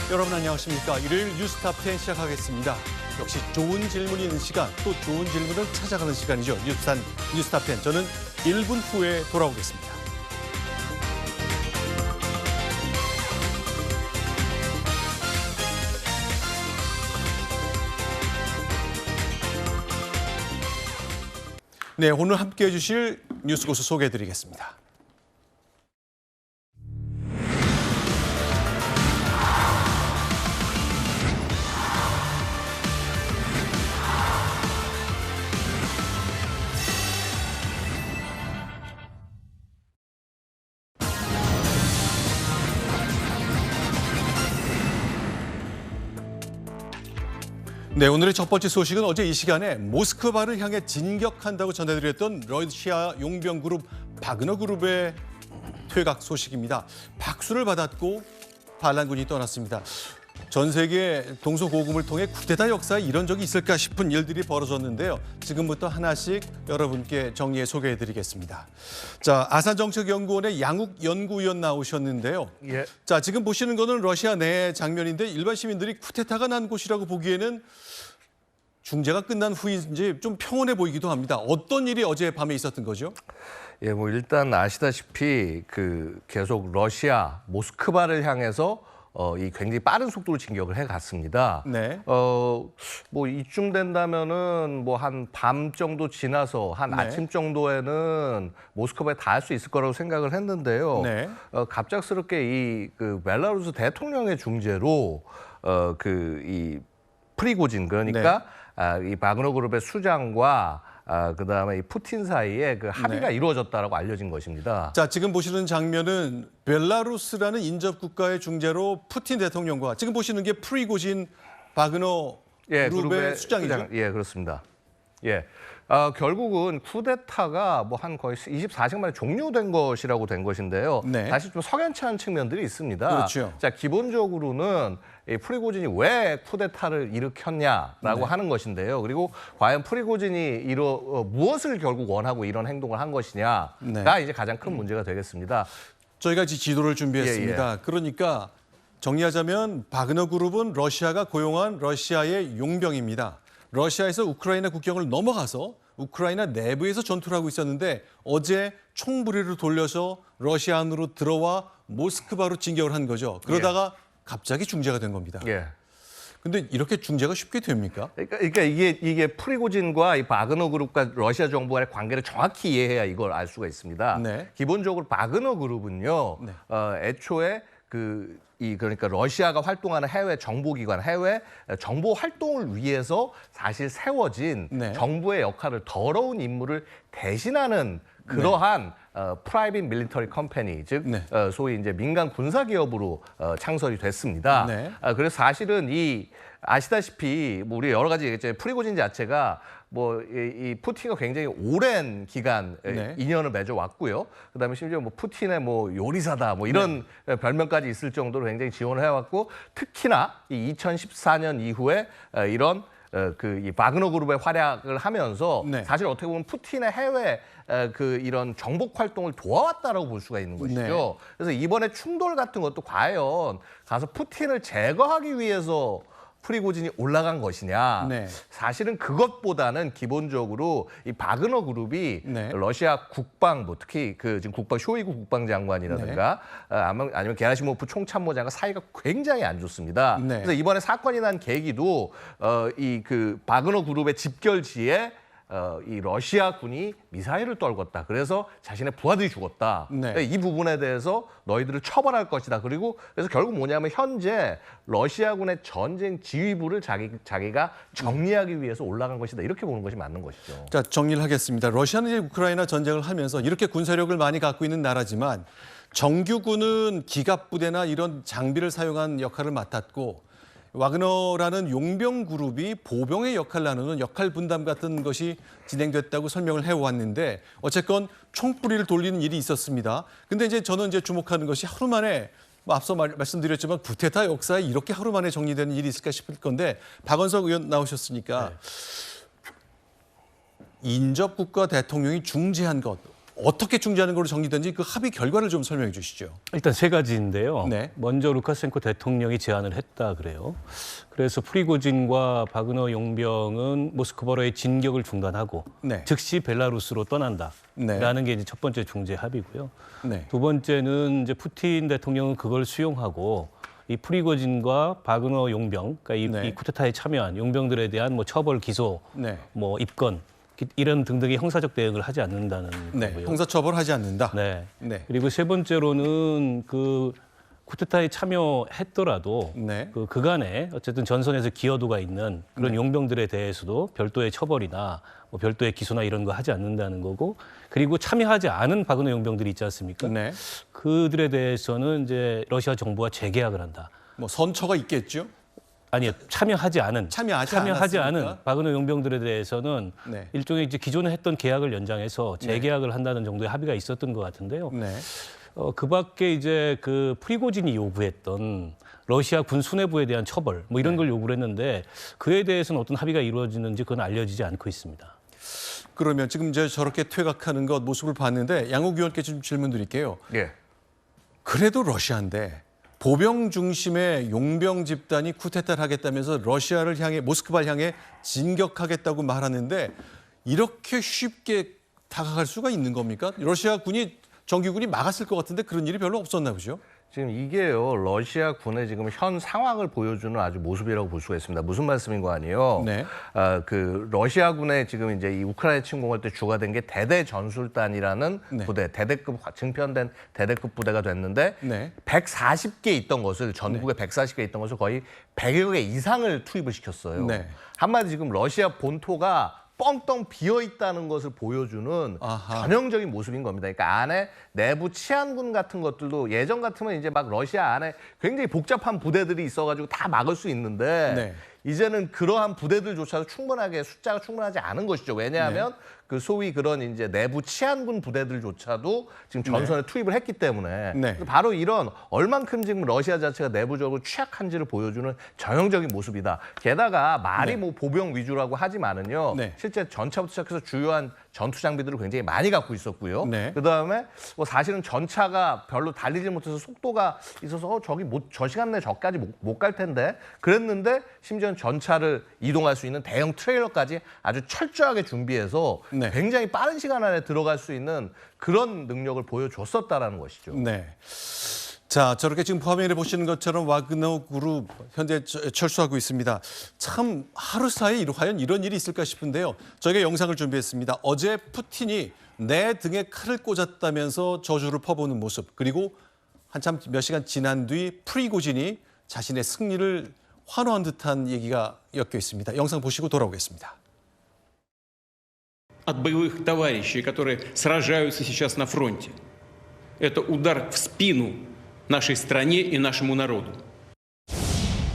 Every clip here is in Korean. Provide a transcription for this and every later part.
여러분 안녕하십니까. 일요일 뉴스탑10 시작하겠습니다. 역시 좋은 질문이 있는 시간, 또 좋은 질문을 찾아가는 시간이죠. 뉴스탑10. 저는 1분 후에 돌아오겠습니다. 네, 오늘 함께해 주실 뉴스고수 소개해드리겠습니다. 네, 오늘의 첫 번째 소식은 어제 이 시간에 모스크바를 향해 진격한다고 전해드렸던 러시아 용병 그룹 바그너 그룹의 퇴각 소식입니다. 박수를 받았고 반란군이 떠났습니다. 전 세계 동서고금을 통해 쿠데타 역사에 이런 적이 있을까 싶은 일들이 벌어졌는데요. 지금부터 하나씩 여러분께 정리해 소개해드리겠습니다. 자, 아산정책연구원의 양욱 연구위원 나오셨는데요. 예. 자, 지금 보시는 거는 러시아 내 장면인데 일반 시민들이 쿠데타가 난 곳이라고 보기에는 중재가 끝난 후인지 좀 평온해 보이기도 합니다. 어떤 일이 어젯밤에 있었던 거죠? 예, 뭐 일단 아시다시피 계속 러시아 모스크바를 향해서 이 굉장히 빠른 속도로 진격을 해갔습니다. 네. 뭐 이쯤 된다면은 뭐 한 밤 정도 지나서 한 네. 아침 정도에는 모스크바에 닿을 수 있을 거라고 생각을 했는데요. 네. 갑작스럽게 이 벨라루스 대통령의 중재로 이 프리고진 그러니까 이 바그너 그룹의 수장과 그다음에 이 푸틴 사이에 합의가 이루어졌다라고 알려진 것입니다. 자, 지금 보시는 장면은 벨라루스라는 인접 국가의 중재로 푸틴 대통령과 지금 보시는 게 프리고진 바그너 그룹의 수장이죠. 예, 그렇습니다. 예. 결국은 쿠데타가 뭐 한 거의 24시간 만에 종료된 것이라고 된 것인데요. 네. 사실 좀 석연치 않은 측면들이 있습니다. 그렇죠. 자, 기본적으로는 이 프리고진이 왜 쿠데타를 일으켰냐라고 하는 것인데요. 그리고 과연 프리고진이 무엇을 결국 원하고 이런 행동을 한 것이냐가 이제 가장 큰 문제가 되겠습니다. 저희가 지도를 준비했습니다. 예. 그러니까 정리하자면 바그너 그룹은 러시아가 고용한 러시아의 용병입니다. 러시아에서 우크라이나 국경을 넘어가서 우크라이나 내부에서 전투를 하고 있었는데 어제 총부리를 돌려서 러시아 안으로 들어와 모스크바로 진격을 한 거죠. 그러다가 갑자기 중재가 된 겁니다. 예. 근데 이렇게 중재가 쉽게 됩니까? 그러니까 이게 프리고진과 이 바그너 그룹과 러시아 정부 간의 관계를 정확히 이해해야 이걸 알 수가 있습니다. 네. 기본적으로 바그너 그룹은요, 애초에 그러니까 러시아가 활동하는 해외 정보기관, 해외 정보 활동을 위해서 사실 세워진 정부의 역할을 더러운 임무를 대신하는 그러한 프라이빗 밀리터리 컴퍼니, 즉 소위 이제 민간 군사 기업으로 창설이 됐습니다. 그래서 사실은 아시다시피 뭐 우리 여러 가지 얘기했잖아요. 프리고진 자체가 뭐 이 푸틴과 굉장히 오랜 기간 인연을 맺어왔고요. 그다음에 심지어 뭐 푸틴의 뭐 요리사다 뭐 이런 별명까지 있을 정도로 굉장히 지원을 해왔고, 특히나 이 2014년 이후에 이런 이 바그너 그룹의 활약을 하면서 사실 어떻게 보면 푸틴의 해외 이런 정복 활동을 도와왔다라고 볼 수가 있는 것이죠. 그래서 이번에 충돌 같은 것도 과연 가서 푸틴을 제거하기 위해서 프리고진이 올라간 것이냐. 사실은 그것보다는 기본적으로 이 바그너 그룹이 러시아 국방, 뭐 특히 지금 쇼이구 국방장관이라든가 아니면 게라시모프 총참모장과 사이가 굉장히 안 좋습니다. 그래서 이번에 사건이 난 계기도 바그너 그룹의 집결지에 이 러시아 군이 미사일을 떨궜다. 그래서 자신의 부하들이 죽었다. 이 부분에 대해서 너희들을 처벌할 것이다. 그래서 결국 뭐냐면 현재 러시아군의 전쟁 지휘부를 자기가 정리하기 위해서 올라간 것이다. 이렇게 보는 것이 맞는 것이죠. 자, 정리를 하겠습니다. 러시아는 이제 우크라이나 전쟁을 하면서 이렇게 군사력을 많이 갖고 있는 나라지만 정규군은 기갑부대나 이런 장비를 사용한 역할을 맡았고, 와그너라는 용병 그룹이 보병의 역할을 나누는 역할 분담 같은 것이 진행됐다고 설명을 해왔는데, 어쨌건 총뿌리를 돌리는 일이 있었습니다. 근데 이제 저는 주목하는 것이 하루 만에 앞서 말씀드렸지만 쿠데타 역사에 이렇게 하루 만에 정리되는 일이 있을까 싶을 건데, 박원석 의원 나오셨으니까 인접 국가 대통령이 중재한 것, 어떻게 중재하는 걸로 정리된지 그 합의 결과를 좀 설명해 주시죠. 일단 세 가지인데요. 네. 먼저 루카셴코 대통령이 제안을 했다 그래요. 그래서 프리고진과 바그너 용병은 모스크바로의 진격을 중단하고 네. 즉시 벨라루스로 떠난다라는 네. 게 이제 첫 번째 중재 합의고요. 네. 두 번째는 이제 푸틴 대통령은 그걸 수용하고 이 프리고진과 바그너 용병, 그러니까 네. 이 쿠데타에 참여한 용병들에 대한 뭐 처벌, 기소, 네. 뭐 입건 이런 등등의 형사적 대응을 하지 않는다는 네. 거고요. 형사처벌하지 않는다. 네. 네. 그리고 세 번째로는 그 쿠데타에 참여했더라도 네. 그간에 어쨌든 전선에서 기여도가 있는 그런 용병들에 대해서도 별도의 처벌이나 뭐 별도의 기소나 이런 거 하지 않는다는 거고, 그리고 참여하지 않은 바그너 용병들이 있지 않습니까? 네. 그들에 대해서는 이제 러시아 정부와 재계약을 한다. 뭐 선처가 있겠죠. 아니요, 참여하지 않은 참여하지 않은 않았으니까? 바그너 용병들에 대해서는 네. 일종의 이제 기존에 했던 계약을 연장해서 재계약을 한다는 정도의 합의가 있었던 것 같은데요. 네. 그 밖에 이제 그 프리고진이 요구했던 러시아 군 수뇌부에 대한 처벌 뭐 이런 걸 요구를 했는데 그에 대해서는 어떤 합의가 이루어지는지 그건 알려지지 않고 있습니다. 그러면 지금 이제 저렇게 퇴각하는 것 모습을 봤는데 양욱 의원께 좀 질문 드릴게요. 예. 그래도 러시아인데 보병 중심의 용병 집단이 쿠데타를 하겠다면서 러시아를 향해 모스크바를 향해 진격하겠다고 말하는데 이렇게 쉽게 다가갈 수가 있는 겁니까? 러시아 군이 정규군이 막았을 것 같은데 그런 일이 별로 없었나 보죠? 지금 이게요, 러시아 군의 지금 현 상황을 보여주는 아주 모습이라고 볼 수가 있습니다. 무슨 말씀인 거 아니에요? 네. 그 러시아군의 지금 이제 이 우크라이나 침공할 때 주가 된 게 대대 전술단이라는 네. 부대, 대대급 증편된 대대급 부대가 됐는데 네. 140개 있던 것을 전국에 140개 있던 것을 거의 100여 개 이상을 투입을 시켰어요. 네. 한마디 지금 러시아 본토가 뻥뻥 비어 있다는 것을 보여주는 아하. 전형적인 모습인 겁니다. 그러니까 안에 내부 치안군 같은 것들도 예전 같으면 이제 막 러시아 안에 굉장히 복잡한 부대들이 있어가지고 다 막을 수 있는데 네. 이제는 그러한 부대들조차도 충분하게 숫자가 충분하지 않은 것이죠. 왜냐하면 네. 그 소위 그런 이제 내부 치안군 부대들조차도 지금 전선에 투입을 했기 때문에 네. 바로 이런 얼만큼 지금 러시아 자체가 내부적으로 취약한지를 보여주는 전형적인 모습이다. 게다가 말이 네. 뭐 보병 위주라고 하지만은요. 네. 실제 전차부터 시작해서 주요한 전투 장비들을 굉장히 많이 갖고 있었고요. 네. 그다음에 뭐 사실은 전차가 별로 달리지 못해서 속도가 있어서 저기 저 시간 내에 저까지 못 갈 텐데 그랬는데 심지어 전차를 이동할 수 있는 대형 트레일러까지 아주 철저하게 준비해서 네. 굉장히 빠른 시간 안에 들어갈 수 있는 그런 능력을 보여줬었다라는 것이죠. 네. 자, 저렇게 지금 화면에 보시는 것처럼 와그너 그룹 현재 철수하고 있습니다. 참 하루 사이에 과연 이런 일이 있을까 싶은데요. 저희가 영상을 준비했습니다. 어제 푸틴이 내 등에 칼을 꽂았다면서 저주를 퍼부는 모습, 그리고 한참 몇 시간 지난 뒤 프리고진이 자신의 승리를 환호한 듯한 얘기가 엮여 있습니다. 영상 보시고 돌아오겠습니다. От боевых товарищей, которые сражаются сейчас на фронте. Это удар в спину нашей стране и нашему народу.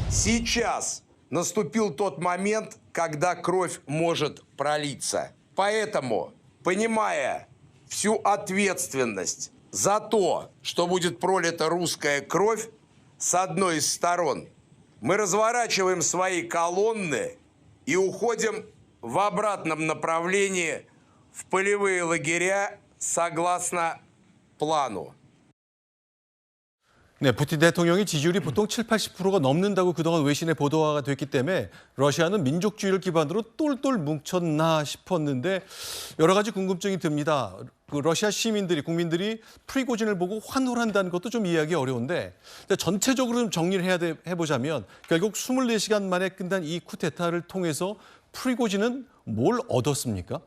Сейчас наступил тот момент, когда кровь может пролиться. Поэтому, понимая всю ответственность за то, что будет пролита русская кровь с одной из сторон, мы разворачиваем свои колонны и уходим в обратном направлении в полевые лагеря согласно плану. 네, 푸틴 대통령이 지지율이 보통 70~80%가 넘는다고 그동안 외신에 보도가 됐기 때문에 러시아는 민족주의를 기반으로 똘똘 뭉쳤나 싶었는데 여러 가지 궁금증이 듭니다. 그 러시아 시민들이, 국민들이 프리고진을 보고 환호를 한다는 것도 좀 이해하기 어려운데 전체적으로 좀 정리를 해보자면 결국 24시간 만에 끝난 이 쿠데타를 통해서 프리고진은 뭘 얻었습니까?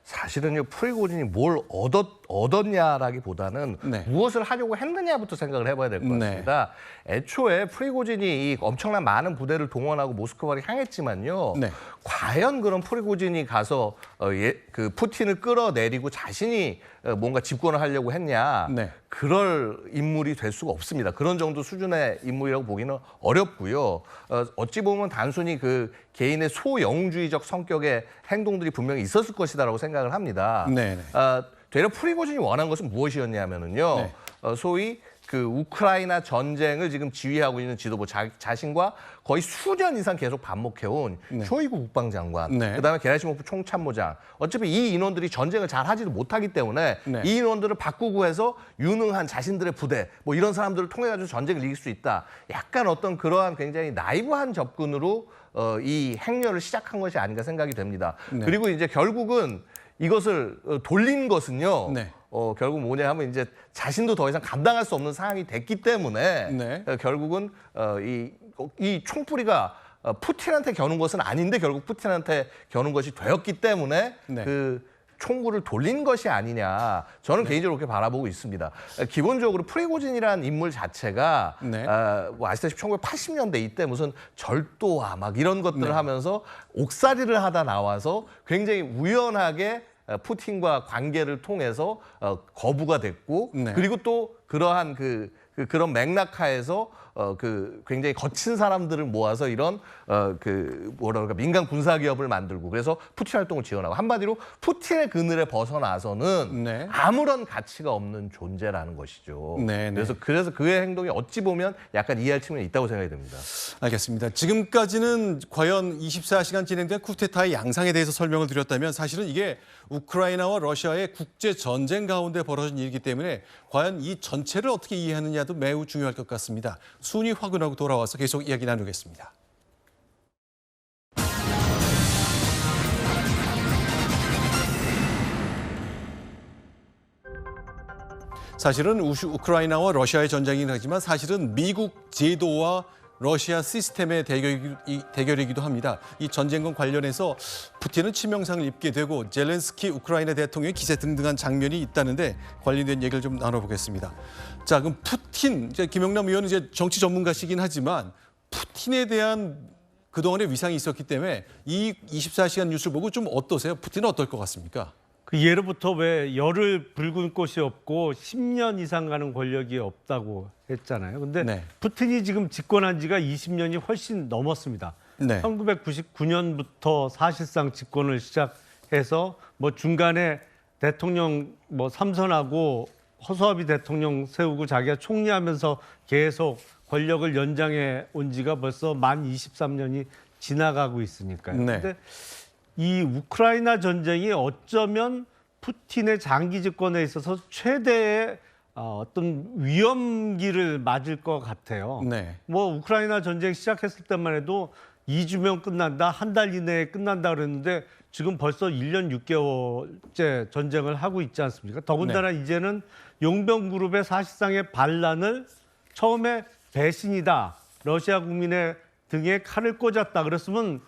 사실은요, 프리고진이 뭘 얻었냐라기보다는 네. 무엇을 하려고 했느냐부터 생각을 해봐야 될 것 같습니다. 애초에 프리고진이 이 엄청난 많은 부대를 동원하고 모스크바를 향했지만요. 네. 과연 그런 프리고진이 가서 그 푸틴을 끌어내리고 자신이 뭔가 집권을 하려고 했냐. 네. 그럴 인물이 될 수가 없습니다. 그런 정도 수준의 인물이라고 보기는 어렵고요. 어찌 보면 단순히 그 개인의 소영웅주의적 성격의 행동들이 분명히 있었을 것이다라고 생각을 합니다. 네. 되려 프리고진이 원한 것은 무엇이었냐면은요. 네. 소위 그 우크라이나 전쟁을 지금 지휘하고 있는 지도부 자신과 거의 수년 이상 계속 반목해온 쇼이구 국방장관, 그다음에 게라시모프 총참모장. 어차피 이 인원들이 전쟁을 잘 하지도 못하기 때문에 이 인원들을 바꾸고 해서 유능한 자신들의 부대 뭐 이런 사람들을 통해 가지고 전쟁을 이길 수 있다. 약간 어떤 그러한 굉장히 나이브한 접근으로 이 행렬을 시작한 것이 아닌가 생각이 됩니다. 그리고 이제 결국은 이것을 돌린 것은요. 결국 뭐냐 하면 이제 자신도 더 이상 감당할 수 없는 상황이 됐기 때문에 결국은 이 총뿌리가 푸틴한테 겨눈 것은 아닌데 결국 푸틴한테 겨눈 것이 되었기 때문에 그 총구를 돌린 것이 아니냐. 저는 개인적으로 그렇게 바라보고 있습니다. 기본적으로 프리고진이라는 인물 자체가 뭐 아시다시피 1980년대 이때 무슨 절도와 막 이런 것들을 하면서 옥살이를 하다 나와서 굉장히 우연하게 푸틴과 관계를 통해서 거부가 됐고 그리고 또 그러한 그런 맥락하에서 굉장히 거친 사람들을 모아서 이런 뭐라 그럴까 민간 군사 기업을 만들고 그래서 푸틴 활동을 지원하고 한마디로 푸틴의 그늘에 벗어나서는 아무런 가치가 없는 존재라는 것이죠. 그래서 그의 행동이 어찌 보면 약간 이해할 측면이 있다고 생각이 됩니다. 알겠습니다. 지금까지는 과연 24시간 진행된 쿠데타의 양상에 대해서 설명을 드렸다면 사실은 이게 우크라이나와 러시아의 국제 전쟁 가운데 벌어진 일이기 때문에 과연 이 전체를 어떻게 이해하느냐도 매우 중요할 것 같습니다. 순위 확인하고 돌아와서 계속 이야기 나누겠습니다. 사실은 우크라이나와 러시아의 전쟁이긴 하지만 사실은 미국 제도와 러시아 시스템의 대결이기도 합니다. 이 전쟁과 관련해서 푸틴은 치명상을 입게 되고 젤렌스키 우크라이나 대통령의 기세 등등한 장면이 있다는데 관련된 얘기를 좀 나눠보겠습니다. 자, 그럼 푸틴, 김영남 의원은 이제 정치 전문가시긴 하지만 푸틴에 대한 그동안의 위상이 있었기 때문에 이 24시간 뉴스를 보고 좀 어떠세요? 푸틴은 어떨 것 같습니까? 그 예로부터 왜 열을 붉은 꽃이 없고 10년 이상 가는 권력이 없다고 했잖아요. 근데 푸틴이 지금 집권한 지가 20년이 훨씬 넘었습니다. 1999년부터 사실상 집권을 시작해서 뭐 중간에 대통령 뭐 삼선하고 허수아비 대통령 세우고 자기가 총리하면서 계속 권력을 연장해 온 지가 벌써 만 23년이 지나가고 있으니까요. 근데 이 우크라이나 전쟁이 어쩌면 푸틴의 장기 집권에 있어서 최대의 어떤 위험기를 맞을 것 같아요. 뭐 우크라이나 전쟁 시작했을 때만 해도 2주면 끝난다, 한 달 이내에 끝난다 그랬는데 지금 벌써 1년 6개월째 전쟁을 하고 있지 않습니까? 더군다나 이제는 용병그룹의 사실상의 반란을 처음에 배신이다, 러시아 국민의 등에 칼을 꽂았다 그랬으면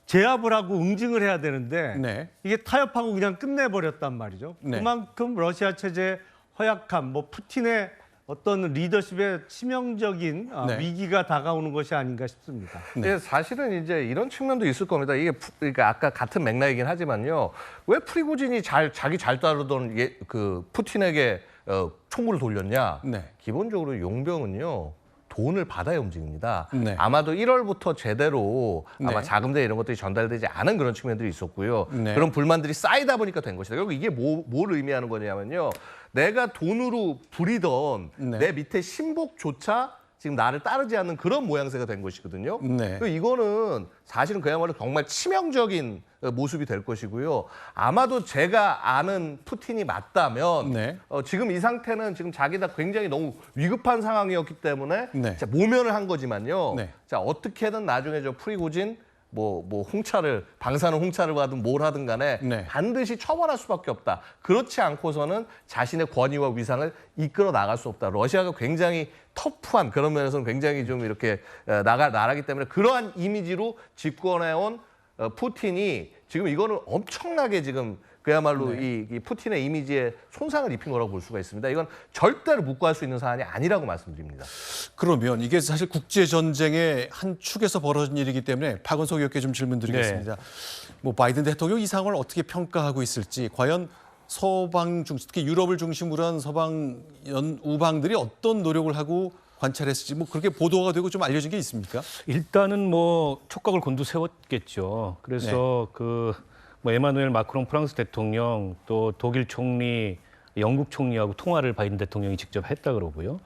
제압을 하고 응징을 해야 되는데 이게 타협하고 그냥 끝내버렸단 말이죠. 그만큼 러시아 체제의 허약함, 뭐 푸틴의 어떤 리더십의 치명적인 위기가 다가오는 것이 아닌가 싶습니다. 사실은 이제 이런 측면도 있을 겁니다. 이게 그러니까 아까 같은 맥락이긴 하지만요. 왜 프리고진이 자기 잘 따르던 그 푸틴에게 총구를 돌렸냐? 기본적으로 용병은요. 돈을 받아야 움직입니다. 아마도 1월부터 제대로 아마 자금대 이런 것들이 전달되지 않은 그런 측면들이 있었고요. 그런 불만들이 쌓이다 보니까 된 것이다. 결국 이게 뭘 의미하는 거냐면요. 내가 돈으로 부리던 내 밑에 신복조차 지금 나를 따르지 않는 그런 모양새가 된 것이거든요. 이거는 사실은 그야말로 정말 치명적인 모습이 될 것이고요. 아마도 제가 아는 푸틴이 맞다면 지금 이 상태는 지금 자기가 굉장히 너무 위급한 상황이었기 때문에 자, 모면을 한 거지만요. 자, 어떻게든 나중에 저 프리고진 뭐 홍차를 방사능 홍차를 하든 뭘 하든 간에 반드시 처벌할 수밖에 없다. 그렇지 않고서는 자신의 권위와 위상을 이끌어 나갈 수 없다. 러시아가 굉장히 터프한 그런 면에서는 굉장히 좀 이렇게 나라기 때문에 그러한 이미지로 집권해온 푸틴이 지금 이거는 엄청나게 지금 그야말로 이 푸틴의 이미지에 손상을 입힌 거라고 볼 수가 있습니다. 이건 절대로 묵과할 수 있는 사안이 아니라고 말씀드립니다. 그러면 이게 사실 국제 전쟁의 한 축에서 벌어진 일이기 때문에 박은석 의원께 좀 질문드리겠습니다. 뭐 바이든 대통령 이 상황을 어떻게 평가하고 있을지, 과연 서방 특히 유럽을 중심으로 한 서방 우방들이 어떤 노력을 하고 관찰했을지 뭐 그렇게 보도가 되고 좀 알려진 게 있습니까? 일단은 뭐 촉각을 곤두세웠겠죠. 그래서 뭐 에마누엘 마크롱 프랑스 대통령, 또 독일 총리, 영국 총리하고 통화를 바이든 대통령이 직접 했다 그러고요.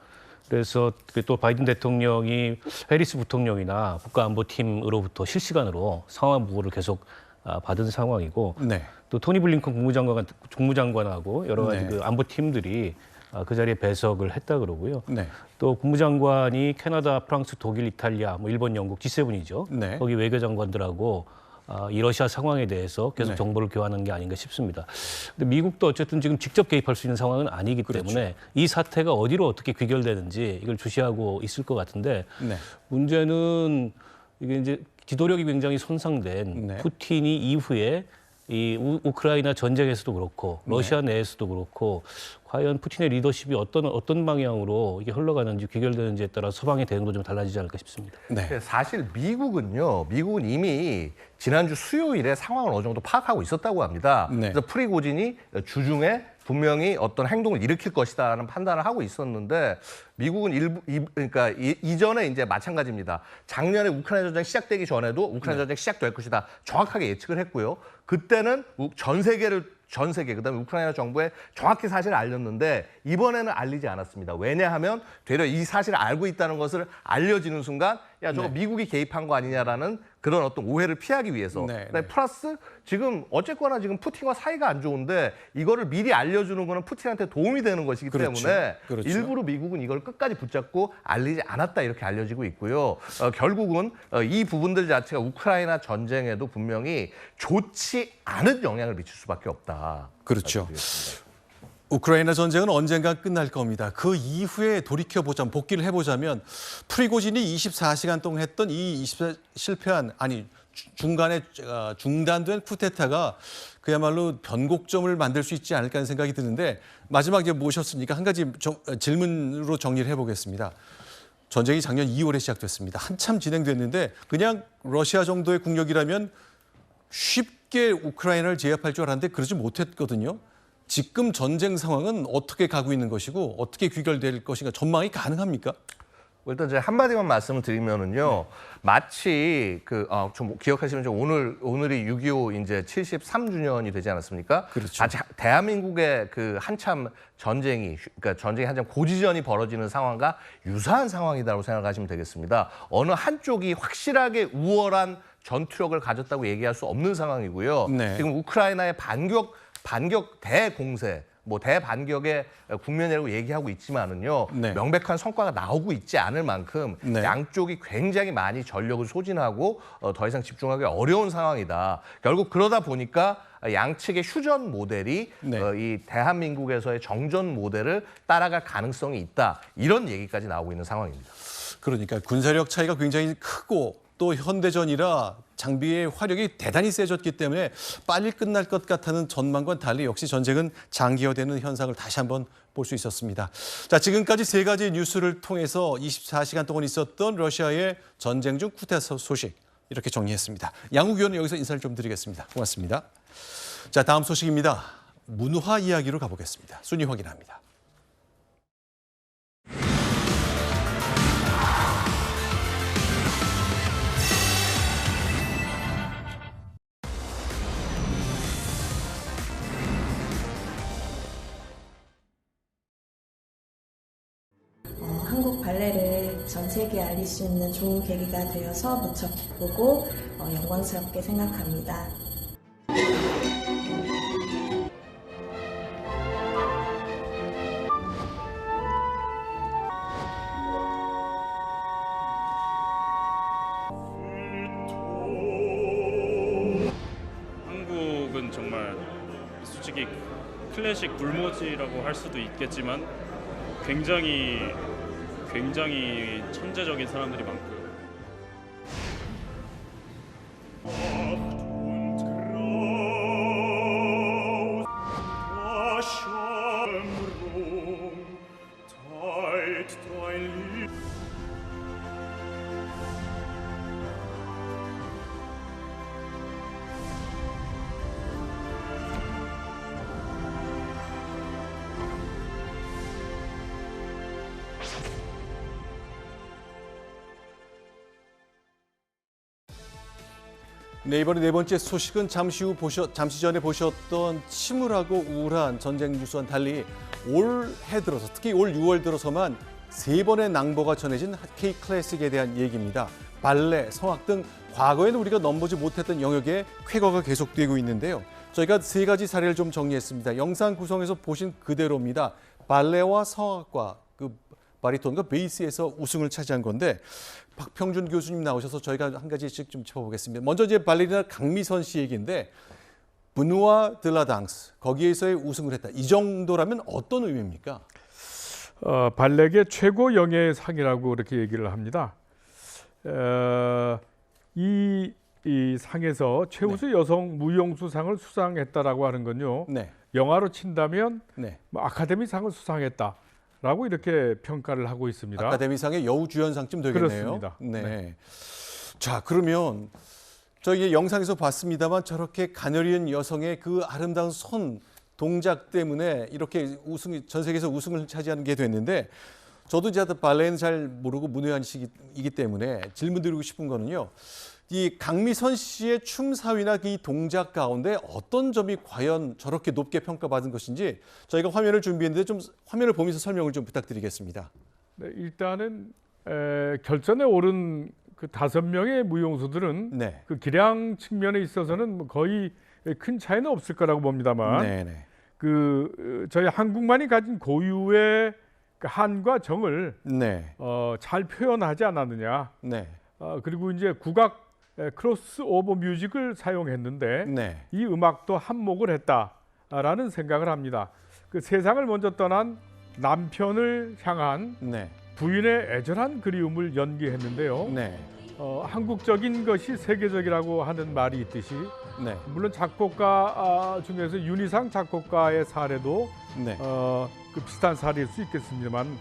그래서 또 바이든 대통령이 해리스 부통령이나 국가안보팀으로부터 실시간으로 상황 보고를 계속 받은 상황이고 네. 또 토니 블링컨 국무장관하고 여러 가지 그 안보팀들이 그 자리에 배석을 했다 그러고요. 네. 또 국무장관이 캐나다, 프랑스, 독일, 이탈리아, 뭐 일본, 영국 G7이죠. 네. 거기 외교장관들하고 이 러시아 상황에 대해서 계속 네. 정보를 교환하는 게 아닌가 싶습니다. 근데 미국도 어쨌든 지금 직접 개입할 수 있는 상황은 아니기 때문에 이 사태가 어디로 어떻게 귀결되는지 이걸 주시하고 있을 것 같은데 네. 문제는 이게 이제 지도력이 굉장히 손상된 네. 푸틴이 이후에 이 우크라이나 전쟁에서도 그렇고 러시아 내에서도 그렇고 과연 푸틴의 리더십이 어떤 방향으로 이게 흘러가는지 귀결되는지에 따라 서방의 대응도 좀 달라지지 않을까 싶습니다. 네. 사실 미국은 이미 지난주 수요일에 상황을 어느 정도 파악하고 있었다고 합니다. 네. 그래서 프리고진이 주중에 분명히 어떤 행동을 일으킬 것이다라는 판단을 하고 있었는데 미국은 그러니까 이전에 이제 마찬가지입니다. 작년에 우크라이나 전쟁 시작되기 전에도 우크라이나 전쟁 시작될 것이다 정확하게 예측을 했고요. 그때는 전 세계 그다음에 우크라이나 정부에 정확히 사실을 알렸는데 이번에는 알리지 않았습니다. 왜냐하면 되려 이 사실을 알고 있다는 것을 알려지는 순간 야 저거 미국이 개입한 거 아니냐라는 그런 어떤 오해를 피하기 위해서. 네, 그다음에 플러스 지금 어쨌거나 지금 푸틴과 사이가 안 좋은데 이거를 미리 알려주는 거는 푸틴한테 도움이 되는 것이기 그렇죠. 때문에 그렇죠. 일부러 미국은 이걸 끝까지 붙잡고 알리지 않았다 이렇게 알려지고 있고요. 결국은 이 부분들 자체가 우크라이나 전쟁에도 분명히 좋지 않은 영향을 미칠 수밖에 없다. 그렇죠. 우크라이나 전쟁은 언젠가 끝날 겁니다. 그 이후에 돌이켜보자면, 복귀를 해보자면 프리고진이 24시간 동안 했던 이 중간에 중단된 쿠데타가 그야말로 변곡점을 만들 수 있지 않을까 하는 생각이 드는데 마지막 이제 모셨으니까 한 가지 질문으로 정리를 해보겠습니다. 전쟁이 작년 2월에 시작됐습니다. 한참 진행됐는데 그냥 러시아 정도의 국력이라면 쉽게 우크라이나를 제압할 줄 알았는데 그러지 못했거든요. 지금 전쟁 상황은 어떻게 가고 있는 것이고 어떻게 귀결될 것인가 전망이 가능합니까? 일단 제가 한마디만 말씀을 드리면은요, 마치 좀 기억하시면 오늘이 6.25 이제 73주년이 되지 않았습니까? 그렇죠. 마치 대한민국의 그 한참 전쟁이 한참 고지전이 벌어지는 상황과 유사한 상황이라고 생각하시면 되겠습니다. 어느 한쪽이 확실하게 우월한 전투력을 가졌다고 얘기할 수 없는 상황이고요. 네. 지금 우크라이나의 반격 대공세, 대반격의 국면이라고 얘기하고 있지만은요, 네. 명백한 성과가 나오고 있지 않을 만큼 네. 양쪽이 굉장히 많이 전력을 소진하고 더 이상 집중하기 어려운 상황이다. 결국 그러다 보니까 양측의 휴전 모델이 네. 이 대한민국에서의 정전 모델을 따라갈 가능성이 있다. 이런 얘기까지 나오고 있는 상황입니다. 그러니까 군사력 차이가 굉장히 크고 또 현대전이라 장비의 화력이 대단히 세졌기 때문에 빨리 끝날 것 같다는 전망과는 달리 역시 전쟁은 장기화되는 현상을 다시 한번 볼 수 있었습니다. 자, 지금까지 세 가지 뉴스를 통해서 24시간 동안 있었던 러시아의 전쟁 중 쿠데타 소식 이렇게 정리했습니다. 양욱 의원은 여기서 인사를 좀 드리겠습니다. 고맙습니다. 자, 다음 소식입니다. 문화 이야기로 가보겠습니다. 순위 확인합니다. 한국 발레를 전 세계에 알릴 수 있는 좋은 계기가 되어서 무척 기쁘고 영광스럽게 생각합니다. 한국은 정말 솔직히 클래식 불모지라고 할 수도 있겠지만 굉장히 천재적인 사람들이 많고요. 네, 이번에 네 번째 소식은 잠시 전에 보셨던 침울하고 우울한 전쟁 뉴스와는 달리 올해 들어서, 특히 올 6월 들어서만 3번의 낭보가 전해진 K-클래식에 대한 얘기입니다. 발레, 성악 등 과거에는 우리가 넘보지 못했던 영역의 쾌거가 계속되고 있는데요. 저희가 3가지 사례를 좀 정리했습니다. 영상 구성에서 보신 그대로입니다. 발레와 성악과 그 바리톤과 베이스에서 우승을 차지한 건데, 박평준 교수님 나오셔서 저희가 한 가지씩 좀 짚어보겠습니다. 먼저 이제 발레리나 강미선 씨 얘기인데, 브누아 들라당스 거기에서의 우승을 했다. 이 정도라면 어떤 의미입니까? 발레계 최고 영예의 상이라고 그렇게 얘기를 합니다. 이 상에서 최우수 여성 무용수상을 수상했다라고 하는 건요. 네. 영화로 친다면 네. 뭐 아카데미상을 수상했다라고 이렇게 평가를 하고 있습니다. 아카데미상의 여우주연상쯤 되겠네요. 그렇습니다. 네. 네. 자, 그러면 저희 영상에서 봤습니다만 저렇게 가녀린 여성의 그 아름다운 손 동작 때문에 이렇게 전 세계에서 우승을 차지하는 게 됐는데, 저도 이제 발레는 잘 모르고 문외한이기 때문에 질문 드리고 싶은 거는요. 이 강미선 씨의 춤 사위나 이 동작 가운데 어떤 점이 과연 저렇게 높게 평가받은 것인지 저희가 화면을 준비했는데 좀 화면을 보면서 설명을 좀 부탁드리겠습니다. 네, 일단은 결선에 오른 그 5명의 무용수들은 네. 그 기량 측면에 있어서는 뭐 거의 큰 차이는 없을 거라고 봅니다만, 네네. 저희 한국만이 가진 고유의 그 한과 정을 네. 잘 표현하지 않았느냐. 네. 그리고 이제 국악 크로스 오버 뮤직을 사용했는데 네. 이 음악도 한몫을 했다라는 생각을 합니다. 그 세상을 먼저 떠난 남편을 향한 네. 부인의 애절한 그리움을 연기했는데요. 네. 한국적인 것이 세계적이라고 하는 말이 있듯이, 네. 물론 작곡가 중에서 윤희상 작곡가의 사례도 네. 그 비슷한 사례일 수 있겠습니다만,